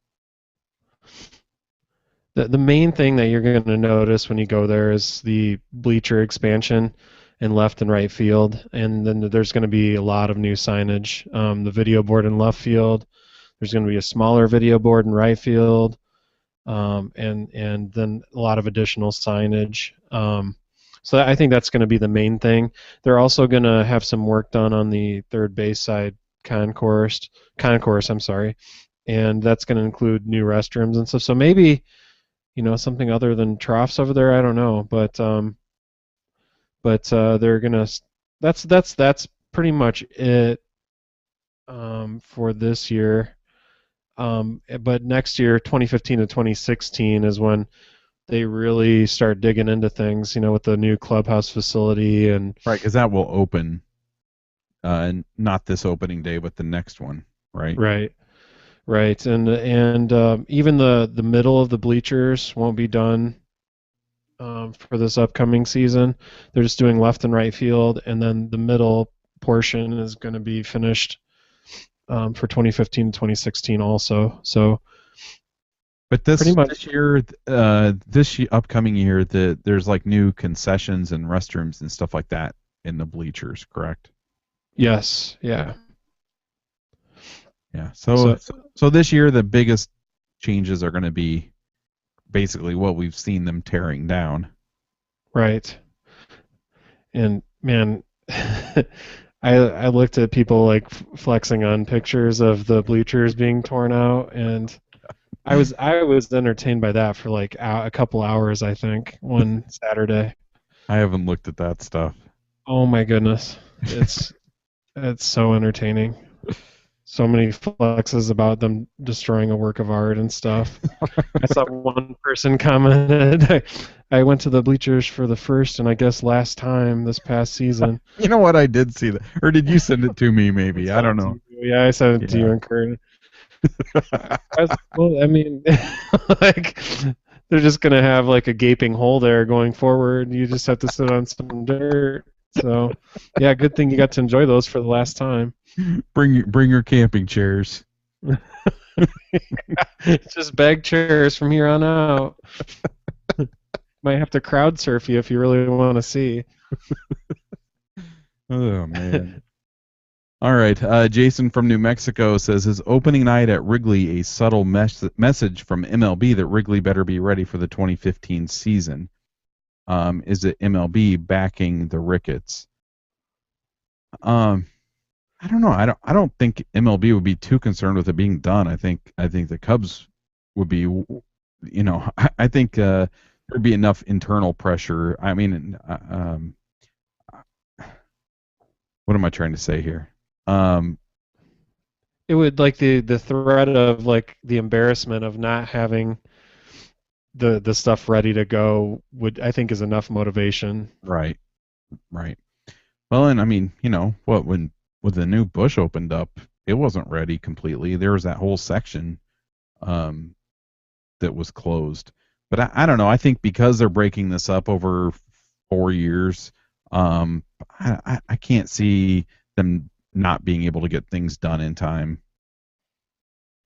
The main thing that you're going to notice when you go there is the bleacher expansion in left and right field, and then there's going to be a lot of new signage. The video board in left field. There's going to be a smaller video board in right field, and then a lot of additional signage. So I think that's going to be the main thing. They're also going to have some work done on the third base side concourse. I'm sorry, and that's going to include new restrooms and stuff. So maybe something other than troughs over there. I don't know, but they're gonna. That's pretty much it for this year. But next year, 2015 to 2016, is when they really start digging into things. With the new clubhouse facility and Right, because that will open, not this opening day, but the next one, right? right, right, and even the middle of the bleachers won't be done for this upcoming season. They're just doing left and right field, and then the middle portion is going to be finished for 2015 to 2016 also. So But pretty much, this year, upcoming year, there's like new concessions and restrooms and stuff like that in the bleachers, correct? yes, yeah. Yeah. So So this year, the biggest changes are going to be basically what we've seen them tearing down. right, and man. I looked at people like flexing on pictures of the bleachers being torn out, and I was entertained by that for like a couple hours, I think, one Saturday. I haven't looked at that stuff. Oh my goodness, it's so entertaining. So many flexes about them destroying a work of art and stuff. I saw one person commented, I went to the bleachers for the first and I guess last time this past season. You know what? I did see that, or did you send it to me? Maybe I I sent don't it to know. you. Yeah, I sent it to you Yeah. and Kurt. I was like, well, I mean, like they're just gonna have like a gaping hole there going forward. You just have to sit on some dirt. So, yeah, good thing you got to enjoy those for the last time. Bring your camping chairs. Just bag chairs from here on out. Might have to crowd surf you if you really want to see. Oh man. All right. Jason from New Mexico says his opening night at Wrigley a subtle message from MLB that Wrigley better be ready for the 2015 season. Is it MLB backing the Ricketts? I don't know. I don't think MLB would be too concerned with it being done. I think the Cubs would be. I think there'd be enough internal pressure. I mean, what am I trying to say here? It would like the threat of like the embarrassment of not having the stuff ready to go would I think is enough motivation. Right, right. Well, and I mean, when the new Bush opened up, it wasn't ready completely. There was that whole section um, that was closed. But I don't know. I think because they're breaking this up over 4 years, I can't see them not being able to get things done in time.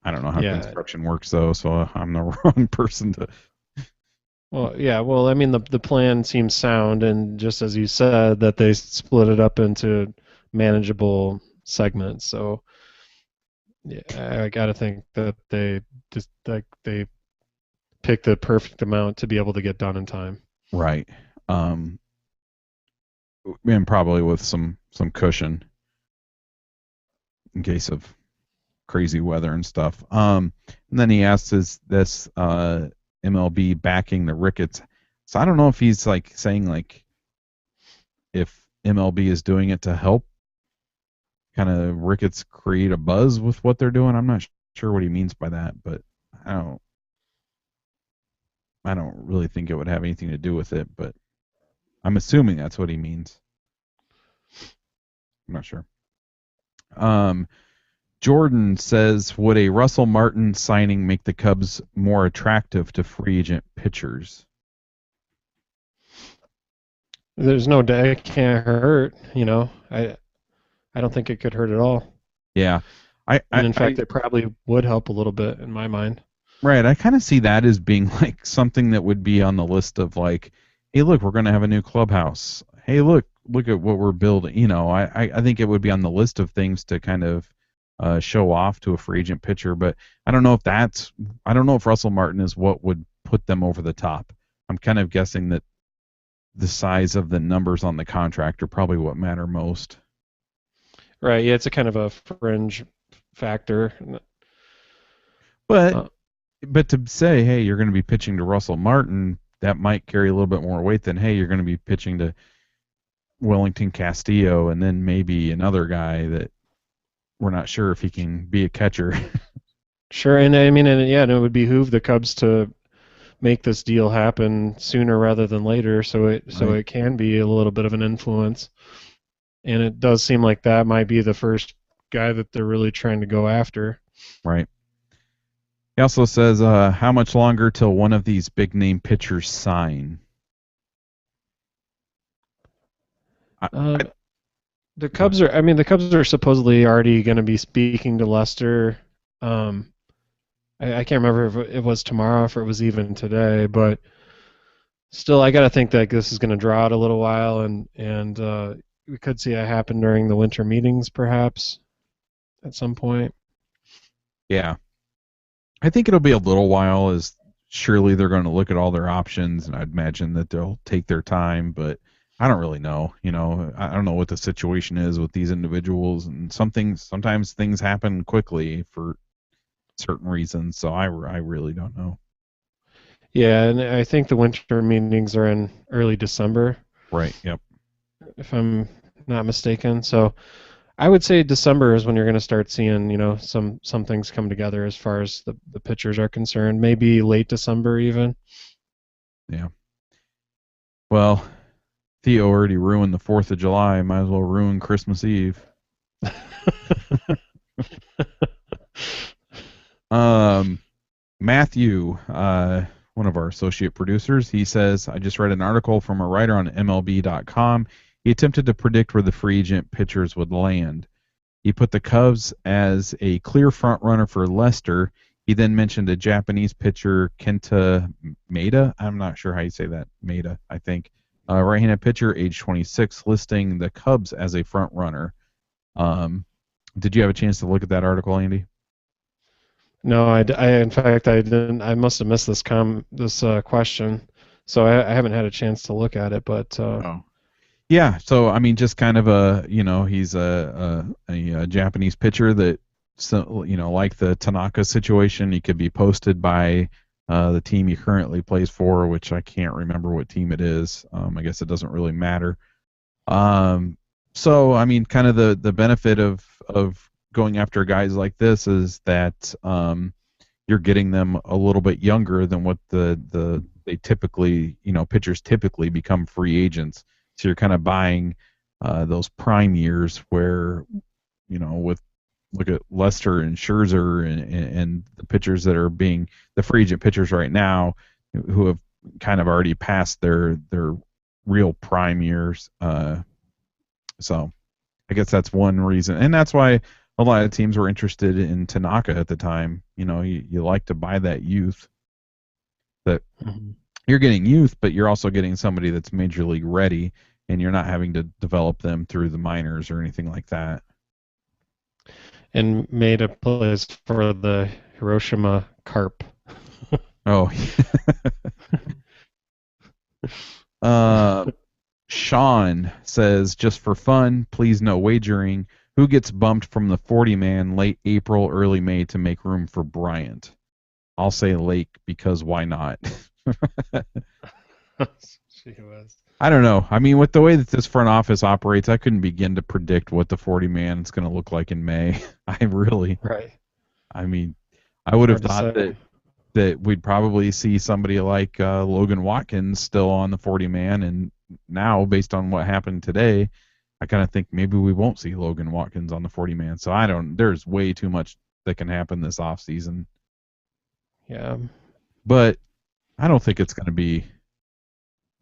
I don't know how Yeah. construction works though, so I'm the wrong person to. Well, yeah. Well, I mean the plan seems sound, and just as you said, that they split it up into manageable segments. So yeah, I got to think that they just like they pick the perfect amount to be able to get done in time. Right. Um, and probably with some cushion in case of crazy weather and stuff. And then he asks, "Is this MLB backing the Ricketts?" So I don't know if he's like saying like if MLB is doing it to help kind of Ricketts create a buzz with what they're doing. I'm not sure what he means by that, but I don't I don't really think it would have anything to do with it, but I'm assuming that's what he means. I'm not sure. Um, Jordan says, would a Russell Martin signing make the Cubs more attractive to free agent pitchers? There's no day it can't hurt. I don't think it could hurt at all. Yeah. And in fact, it probably would help a little bit in my mind. Right. I kind of see that as being like something that would be on the list of like, hey, look, we're going to have a new clubhouse. Hey, look at what we're building. I think it would be on the list of things to kind of show off to a free agent pitcher. But I don't know if Russell Martin is what would put them over the top. I'm kind of guessing that the size of the numbers on the contract are probably what matter most. Right. Yeah, it's a kind of a fringe factor. But to say, hey, you're going to be pitching to Russell Martin, that might carry a little bit more weight than, hey, you're going to be pitching to Wellington Castillo and then maybe another guy that we're not sure if he can be a catcher. Sure, and I mean, and it would behoove the Cubs to make this deal happen sooner rather than later, so it can be a little bit of an influence. And it does seem like that might be the first guy that they're really trying to go after. Right. He also says, how much longer till one of these big name pitchers sign? The Cubs are supposedly already going to be speaking to Lester. I can't remember if it was tomorrow, if it was even today, but still, I got to think that this is going to draw out a little while, and we could see it happen during the winter meetings, perhaps, at some point. Yeah. I think it'll be a little while, as surely they're going to look at all their options, and I'd imagine that they'll take their time, but I don't really know. I don't know what the situation is with these individuals, and sometimes things happen quickly for certain reasons, so I really don't know. Yeah, and I think the winter meetings are in early December. Right, yep. If I'm not mistaken. So I would say December is when you're going to start seeing, some things come together as far as the pitchers are concerned. Maybe late December even. Yeah. Well, Theo already ruined the 4th of July. Might as well ruin Christmas Eve. Matthew, one of our associate producers, he says, I just read an article from a writer on MLB.com. He attempted to predict where the free agent pitchers would land. He put the Cubs as a clear front runner for Lester. He then mentioned a Japanese pitcher, Kenta Maeda. I'm not sure how you say that. Maeda, I think. Right-handed pitcher, age 26, listing the Cubs as a front runner. Did you have a chance to look at that article, Andy? No, in fact, I didn't. I must have missed this question, so I haven't had a chance to look at it. But yeah, so I mean, just kind of he's a Japanese pitcher that, like the Tanaka situation, he could be posted by the team he currently plays for, which I can't remember what team it is. I guess it doesn't really matter. So I mean, kind of the benefit of going after guys like this is that you're getting them a little bit younger than what they typically, pitchers typically become free agents. So you're kind of buying those prime years where, look at Lester and Scherzer and the pitchers that are being the free agent pitchers right now, who have kind of already passed their real prime years. So I guess that's one reason, and that's why a lot of teams were interested in Tanaka at the time. You like to buy that youth. That you're getting youth, but you're also getting somebody that's major league ready, and you're not having to develop them through the minors or anything like that. And Maeda plays for the Hiroshima Carp. Oh. Sean says, just for fun, please no wagering. Who gets bumped from the 40-man late April, early May to make room for Bryant? I'll say Lake because why not? She was. I don't know. I mean, with the way that this front office operates, I couldn't begin to predict what the 40-man is going to look like in May. Right. I mean, I would have Hard to thought say. that we'd probably see somebody like Logan Watkins still on the 40-man, and now, based on what happened today, I kind of think maybe we won't see Logan Watkins on the 40-man. So I don't. There's way too much that can happen this off season, Yeah. but I don't think it's going to be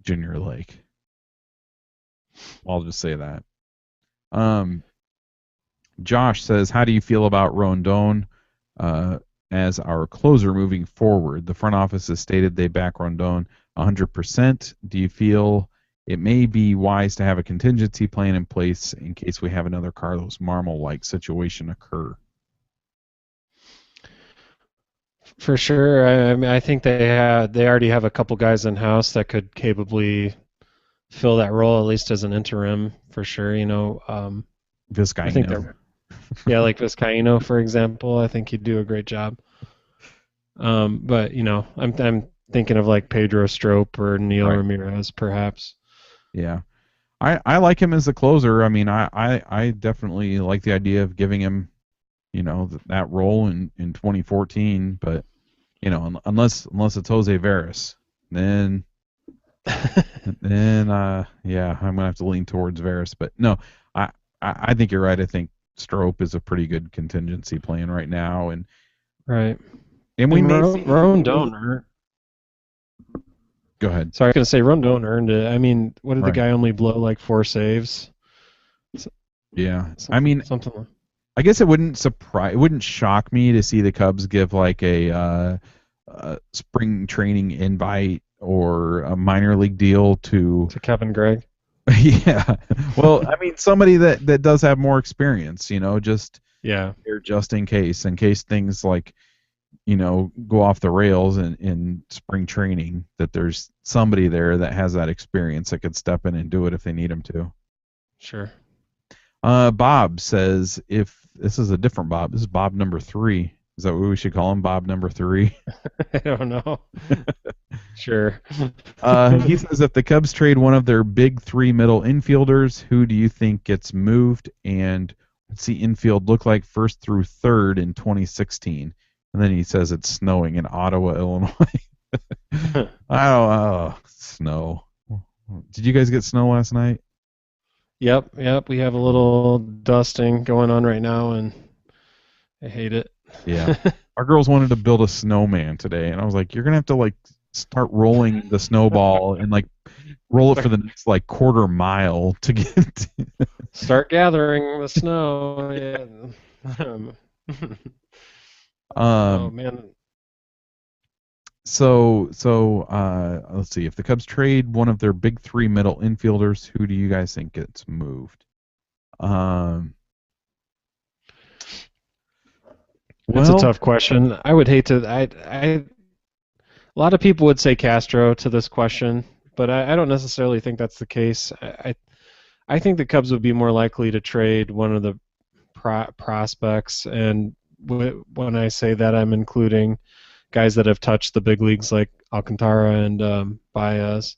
Junior Lake. I'll just say that. Josh says, how do you feel about Rondon as our closer moving forward? The front office has stated they back Rondon 100%. Do you feel it may be wise to have a contingency plan in place in case we have another Carlos Marmol-like situation occur? For sure. I mean, I think they already have a couple guys in house that could capably fill that role, at least as an interim, for sure. I think Vizcaino. yeah, like Vizcaino, for example. I think he'd do a great job. But I'm thinking of like Pedro Strop or Neil Right. Ramirez, perhaps. Yeah. I like him as a closer. I mean, I definitely like the idea of giving him, that role in 2014. But, unless it's Jose Veras, then yeah, I'm gonna have to lean towards Veras. But no, I think you're right. I think Strope is a pretty good contingency plan right now, and Right. we And may see. Rondon earned. Go ahead. Sorry, I was gonna say Rondon earned it. I mean, what did the Right. guy only blow like 4 saves? Yeah. I mean, Something like. I guess it wouldn't shock me to see the Cubs give like a spring training invite or a minor league deal to Kevin Gregg. yeah. Well, I mean somebody that does have more experience, just Yeah. just in case things like go off the rails in spring training, that there's somebody there that has that experience that could step in and do it if they need him to. Sure. Bob says, if this is a different Bob, this is Bob number 3. Is that what we should call him, Bob number 3? I don't know. Sure. He says, if the Cubs trade one of their big 3 middle infielders, who do you think gets moved, and what's the infield look like first through third in 2016? And then he says it's snowing in Ottawa, Illinois. Snow. Did you guys get snow last night? Yep. We have a little dusting going on right now, and I hate it. Yeah. Our girls wanted to build a snowman today, and I was like, you're going to have to, like, start rolling the snowball and, like, roll it for the next, like, quarter mile to get Start gathering the snow. Yeah. Oh, man. So let's see. If the Cubs trade one of their big 3 middle infielders, who do you guys think gets moved? It's a tough question. I would hate to. A lot of people would say Castro to this question, but I don't necessarily think that's the case. I think the Cubs would be more likely to trade one of the prospects, and when I say that, I'm including guys that have touched the big leagues like Alcantara and Baez.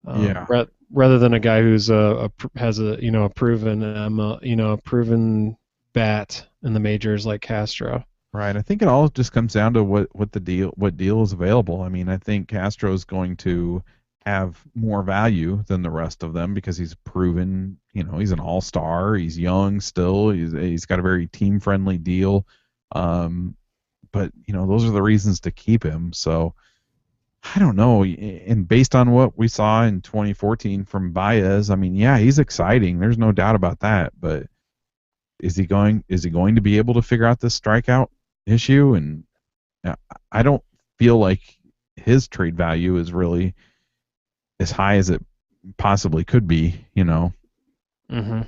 Yeah. Rather than a guy who's has a proven bat in the majors like Castro. Right. I think it all just comes down to what deal is available. I mean, I think Castro is going to have more value than the rest of them because he's proven, he's an all-star. He's young still. He's got a very team-friendly deal. But those are the reasons to keep him. So I don't know. And based on what we saw in 2014 from Baez, I mean, yeah, he's exciting. There's no doubt about that. But is he going to be able to figure out this strikeout issue? And I don't feel like his trade value is really as high as it possibly could be. Mm-hmm.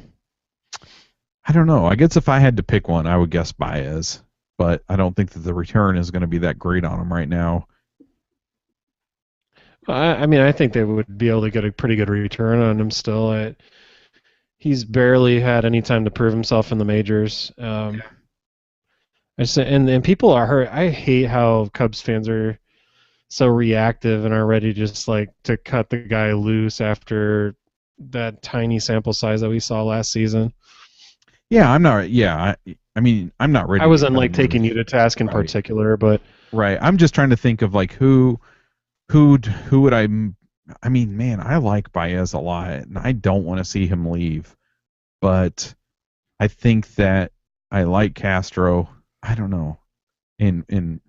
I don't know. I guess if I had to pick one, I would guess Baez. But I don't think that the return is going to be that great on him right now. I mean, I think they would be able to get a pretty good return on him still. He's barely had any time to prove himself in the majors. And people are hurt. I hate how Cubs fans are so reactive and are ready just like to cut the guy loose after that tiny sample size that we saw last season. Yeah, I'm not. Yeah, I mean, I'm not ready I to wasn't cut like him taking you loose. to task in Right. particular, but Right. I'm just trying to think of like who would I mean, man, I like Baez a lot, and I don't want to see him leave, but I think that I like Castro. I don't know. In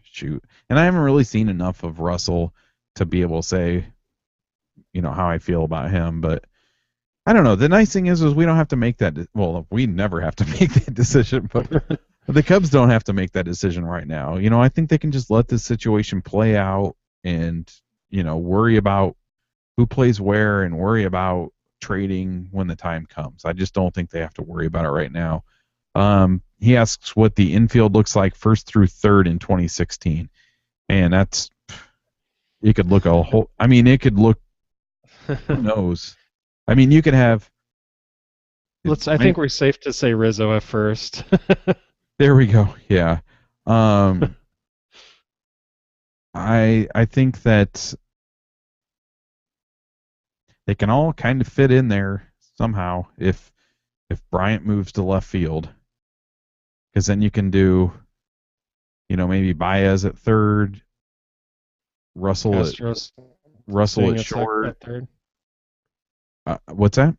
shoot, and I haven't really seen enough of Russell to be able to say, how I feel about him. But I don't know. The nice thing is we don't have to make that. Well, we never have to make that decision, but the Cubs don't have to make that decision right now. I think they can just let this situation play out and worry about who plays where and worry about trading when the time comes. I just don't think they have to worry about it right now. He asks what the infield looks like first through third in 2016, and it could look a whole. I mean, it could look. Who knows? I mean, you could have. I think we're safe to say Rizzo at first. There we go. Yeah. Um, I think that they can all kind of fit in there somehow if Bryant moves to left field, because then you can do, maybe Baez at third, Russell Astros at short. at third. What's that?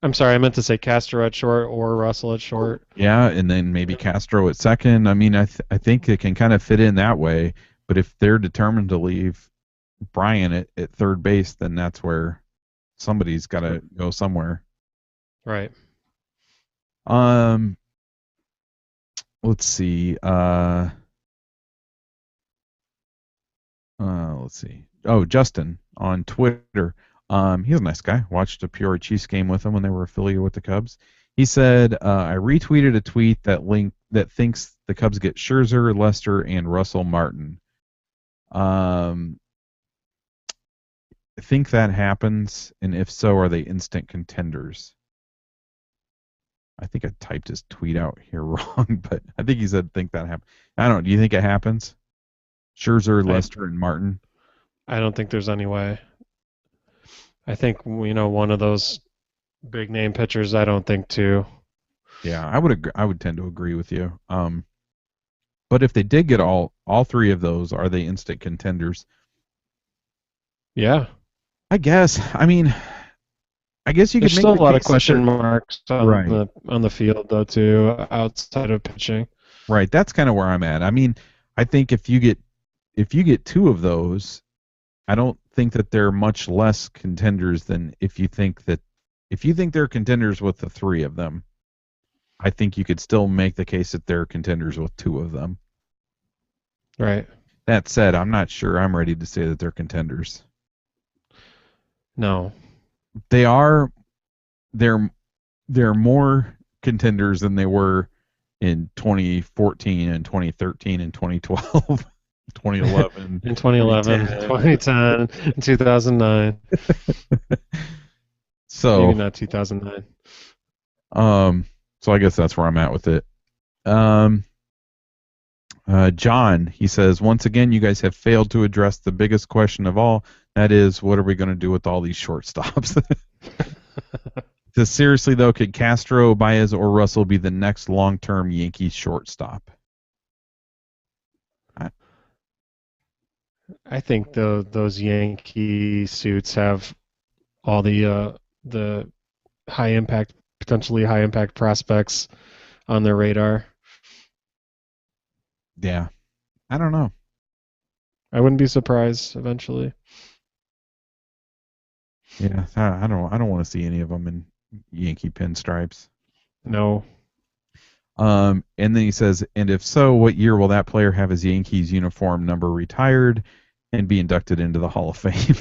I'm sorry, I meant to say Castro at short or Russell at short. Yeah, and then maybe Castro at second. I mean, I think it can kind of fit in that way. But if they're determined to leave Bryant at third base, then that's where somebody's got to go somewhere. Right. Let's see. Let's see. Oh, Justin on Twitter. He's a nice guy. Watched a Peoria Chiefs game with him when they were affiliated with the Cubs. He said, I retweeted a tweet that thinks the Cubs get Scherzer, Lester, and Russell Martin. I think that happens, and if so, are they instant contenders? I think I typed his tweet out here wrong, but I think he said think that happens. I don't know. Do you think it happens? Scherzer, Lester, and Martin? I don't think there's any way. I think one of those big name pitchers. I don't think two. Yeah, I would agree. I would tend to agree with you. But if they did get all three of those, are they instant contenders? Yeah, I guess. I mean, I guess you could there's make still the a lot of case that question marks on Right. the field though too, outside of pitching. Right. That's kind of where I'm at. I mean, I think if you get two of those, I don't think that they're much less contenders than if you think they're contenders with the three of them. I think you could still make the case that they're contenders with two of them. Right. That said, I'm not sure I'm ready to say that they're contenders. No. They are. They're more contenders than they were in 2014 and 2013 and 2012, 2011, in 2011, 2010, 2009. So maybe not 2009. So I guess that's where I'm at with it. John, he says, once again, you guys have failed to address the biggest question of all. That is, what are we going to do with all these shortstops? Seriously, though, could Castro, Baez, or Russell be the next long-term Yankees shortstop? I think those Yankee suits have all the potentially high impact prospects on their radar. Yeah, I don't know. I wouldn't be surprised eventually. Yeah, I don't want to see any of them in Yankee pinstripes. No. And then he says, and if so, what year will that player have his Yankees uniform number retired and be inducted into the Hall of Fame?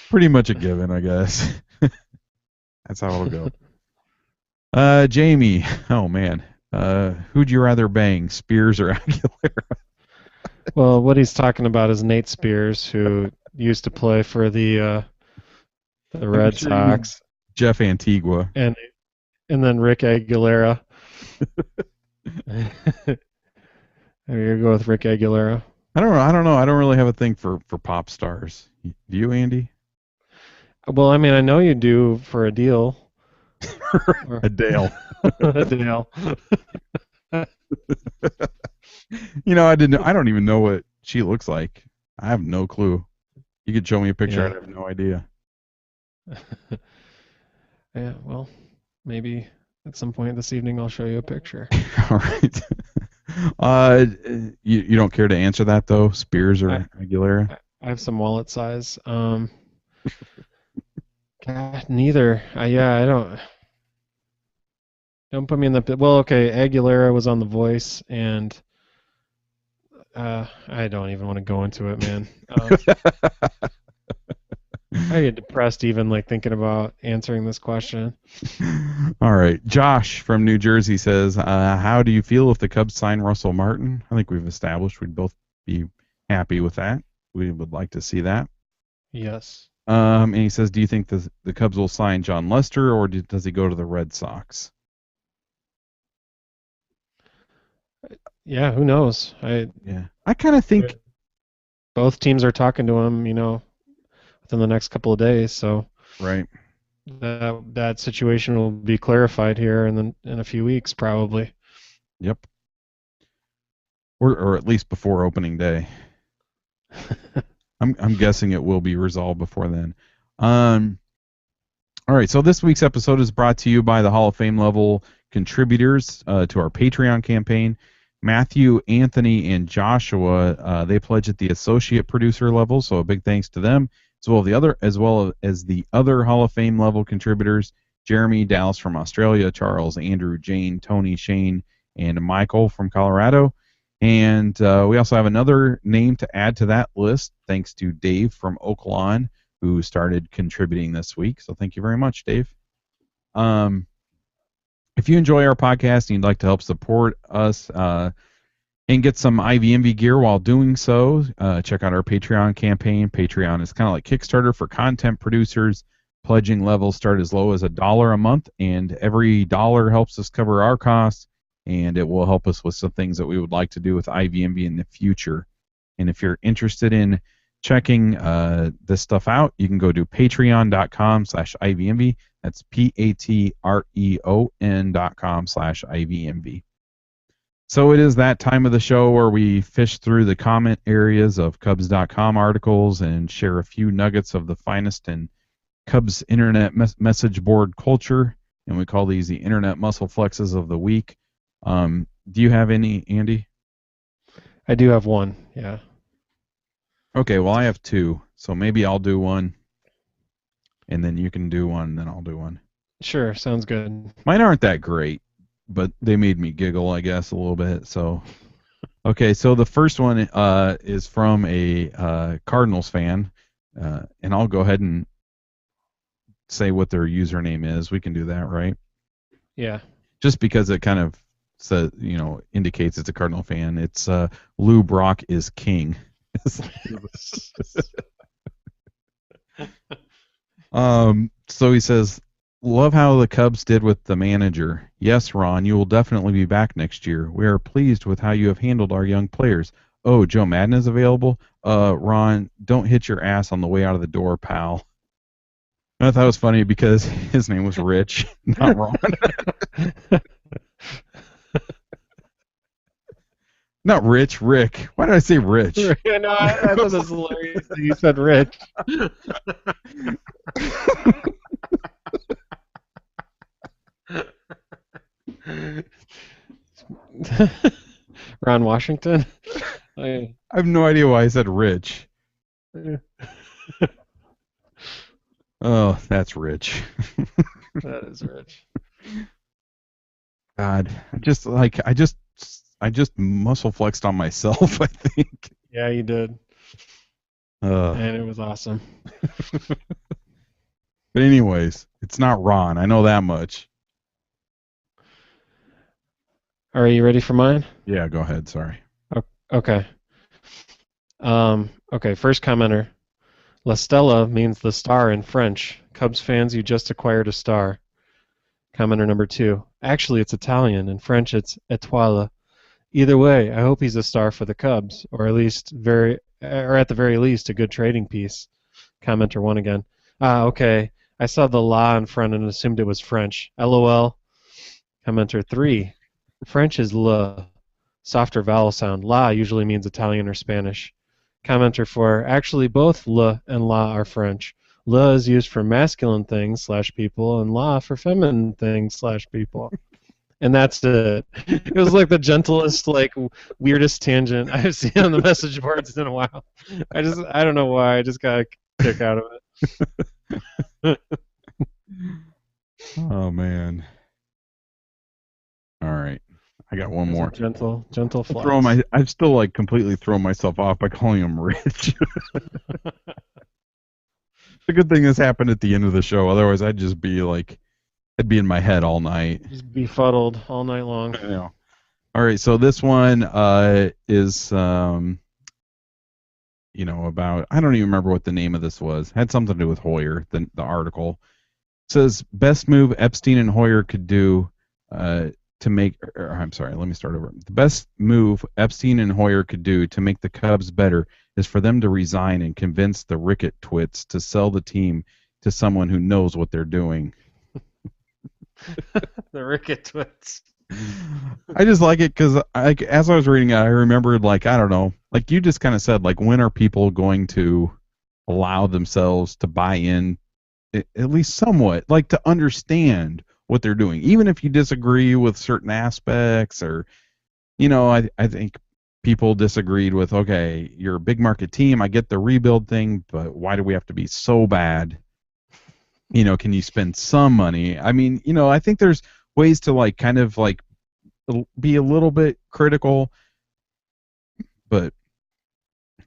Pretty much a given, I guess. That's how it'll go. Jamie, oh man, who'd you rather bang, Spears or Aguilera? Well, what he's talking about is Nate Spears, who used to play for the I'm Red sure you mean Sox, Jeff Antigua. and then Rick Aguilera. There you go with Rick Aguilera. I don't know. I don't know. I don't really have a thing for pop stars. Do you, Andy? Well, I mean, I know you do for Adele. Or Adele. Adele. I didn't. I don't even know what she looks like. I have no clue. You could show me a picture. Yeah. I'd have no idea. Yeah. Well, maybe at some point this evening I'll show you a picture. All right. You don't care to answer that though, Spears I or Aguilera? I have some wallet size. God, neither. Yeah, I don't put me in the. Well, okay. Aguilera was on The Voice, and I don't even want to go into it, man. I get depressed even like thinking about answering this question. All right. Josh from New Jersey says, how do you feel if the Cubs sign Russell Martin? I think we've established we'd both be happy with that. We would like to see that. Yes. And he says, do you think the Cubs will sign John Lester, or does he go to the Red Sox? Yeah, who knows? I kind of think, Both teams are talking to him, within the next couple of days, so right. that situation will be clarified here in a few weeks probably. Yep. Or at least before opening day. I'm guessing it will be resolved before then. All right, so this week's episode is brought to you by the Hall of Fame level contributors to our Patreon campaign. Matthew, Anthony, and Joshua, they pledge at the associate producer level, so a big thanks to them, as well as the other Hall of Fame level contributors: Jeremy, Dallas from Australia, Charles, Andrew, Jane, Tony, Shane, and Michael from Colorado. And we also have another name to add to that list, thanks to Dave from Oaklawn, who started contributing this week. So thank you very much, Dave. If you enjoy our podcast and you'd like to help support us and get some IVMV gear while doing so, check out our Patreon campaign. Patreon is kind of like Kickstarter for content producers. Pledging levels start as low as $1 a month, and every dollar helps us cover our costs, and it will help us with some things that we would like to do with IVMV in the future. And if you're interested in checking this stuff out, you can go to patreon.com/IVMV. That's patreon.com/IVMV. So it is that time of the show where we fish through the comment areas of Cubs.com articles and share a few nuggets of the finest in Cubs internet message board culture, and we call these the Internet Muscle Flexes of the Week. Do you have any, Andy? I do have one, yeah. Okay, well, I have two, so maybe I'll do one, and then you can do one, and then I'll do one. Sure, sounds good. Mine aren't that great, but they made me giggle, I guess, a little bit. So, okay, so the first one is from a Cardinals fan, and I'll go ahead and say what their username is. We can do that, right? Yeah. Just because it kind of says, indicates it's a Cardinal fan. It's Lou Brock is king. So he says, love how the Cubs did with the manager. Yes, Ron, you will definitely be back next year. We are pleased with how you have handled our young players. Oh, Joe Madden is available? Ron, don't hit your ass on the way out of the door, pal. I thought it was funny because his name was Rich, not Ron. Not Rich, Rick. Why did I say Rich? I know, I thought it was hilarious that you said Rich. Ron Washington? I have no idea why I said Rich. Oh, that's Rich. That is Rich. God, I just muscle flexed on myself, I think. Yeah, you did. And it was awesome. But anyways, it's not Ron. I know that much. All right, you ready for mine? Yeah, go ahead. Sorry. Okay. Okay, first commenter. La Stella means the star in French. Cubs fans, you just acquired a star. Commenter number 2. Actually, it's Italian. In French, it's étoile. Either way, I hope he's a star for the Cubs, or at the very least, a good trading piece. Commenter 1 again. Okay. I saw the la in front and assumed it was French. LOL. Commenter 3. French is le. Softer vowel sound. La usually means Italian or Spanish. Commenter 4. Actually, both le and la are French. Le is used for masculine things slash people, and la for feminine things slash people. And that's it. It was like the gentlest, like weirdest tangent I've seen on the message boards in a while. I don't know why. I just got a kick out of it. Oh man. All right. I got one more. Gentle flex. I've still like completely thrown myself off by calling him Rich. The good thing this happened at the end of the show. Otherwise, I'd be in my head all night. Just befuddled all night long. I know. All right, so this one is about, I don't even remember what the name of this was. It had something to do with Hoyer. The article it says best move Epstein and Hoyer could do to make. I'm sorry, let me start over. The best move Epstein and Hoyer could do to make the Cubs better is for them to resign and convince the Rickett twits to sell the team to someone who knows what they're doing. The Rickett twits. I just like it because, as I was reading it, I remembered, I don't know, like you just kind of said, when are people going to allow themselves to buy in, at least somewhat, to understand what they're doing, even if you disagree with certain aspects, or, I think people disagreed with, okay, you're a big market team, I get the rebuild thing, but why do we have to be so bad? Can you spend some money? I mean, I think there's ways to kind of be a little bit critical, but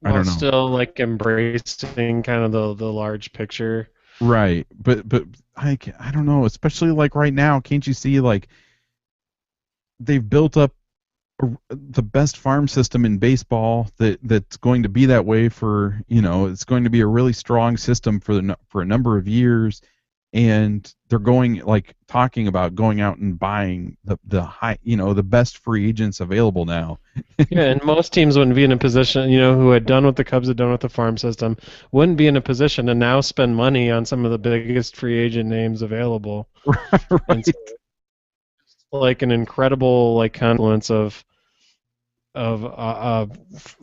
I don't know. Still embracing kind of the large picture. Right, but I don't know, especially right now, can't you see they've built up the best farm system in baseball that's going to be that way for, it's going to be a really strong system for a number of years, and they're talking about going out and buying the high, the best free agents available now. Yeah, and most teams wouldn't be in a position, who had done what the Cubs had done with the farm system, wouldn't be in a position to now spend money on some of the biggest free agent names available. Right. So, an incredible confluence of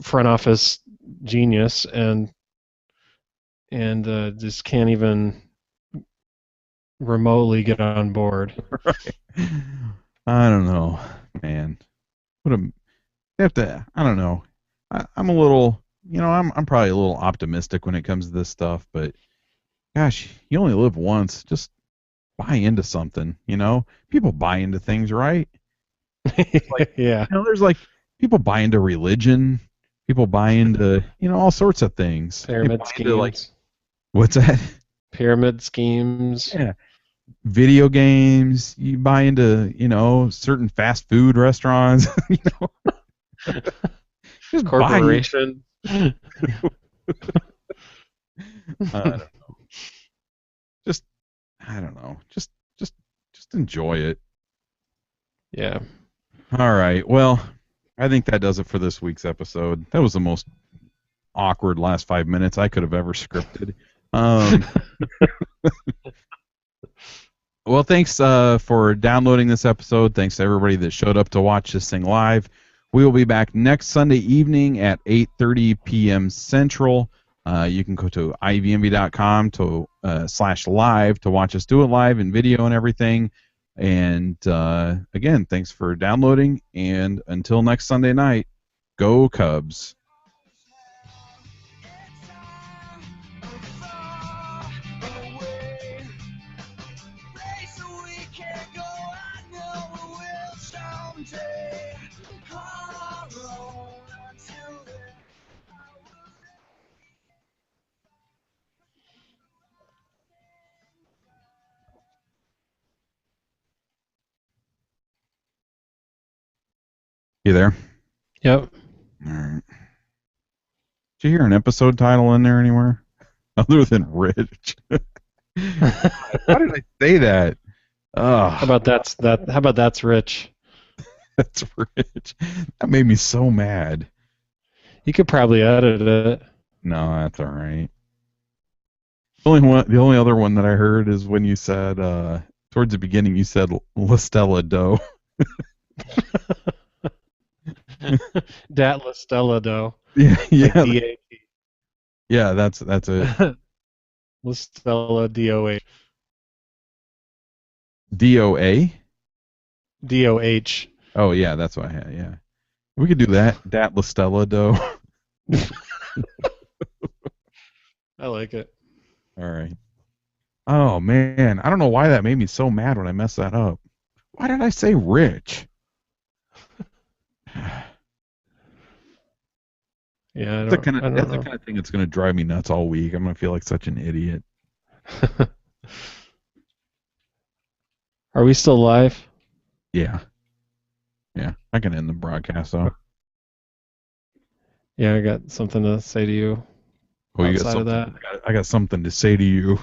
front office genius, and just can't even remotely get on board. Right. I don't know, man. You have to. I don't know. I'm a little. I'm probably a little optimistic when it comes to this stuff, but gosh, you only live once. Just buy into something. People buy into things, right? Yeah. There's people buy into religion. People buy into all sorts of things. Pyramid schemes. What's that? Pyramid schemes. Yeah. Video games. You buy into certain fast food restaurants. Just corporation. I don't know. I don't know. Just enjoy it. Yeah. All right. Well, I think that does it for this week's episode. That was the most awkward last 5 minutes I could have ever scripted. Well, thanks for downloading this episode. Thanks to everybody that showed up to watch this thing live. We will be back next Sunday evening at 8:30 p.m. Central. You can go to ivmb.com to /live to watch us do it live in video and everything. And again, thanks for downloading. And until next Sunday night, go Cubs. You there? Yep. All right. Did you hear an episode title in there anywhere? Other than Rich. Why did I say that? How about that's rich? That's Rich. That made me so mad. You could probably edit it. No, that's all right. The only other one that I heard is when you said towards the beginning you said La Stella Doe. Dat La Stella Doe. Yeah, yeah, Like D-A-T. yeah. That's it. La Stella D-O-H. DOA. D-O-H. Oh yeah, that's what I had. Yeah, we could do that. Dat La Stella Doe. I like it. All right. Oh man, I don't know why that made me so mad when I messed that up. Why did I say Rich? Yeah, I That's don't the know. kind of thing that's gonna drive me nuts all week. I'm gonna feel like such an idiot. Are we still live? Yeah, yeah. I can end the broadcast though. Yeah, I got something to say to you. Oh, you got Outside of something? that, I got something to say to you.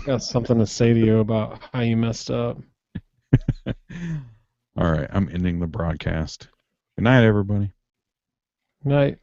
got something to say to you about how you messed up. All right, I'm ending the broadcast. Good night, everybody. Night.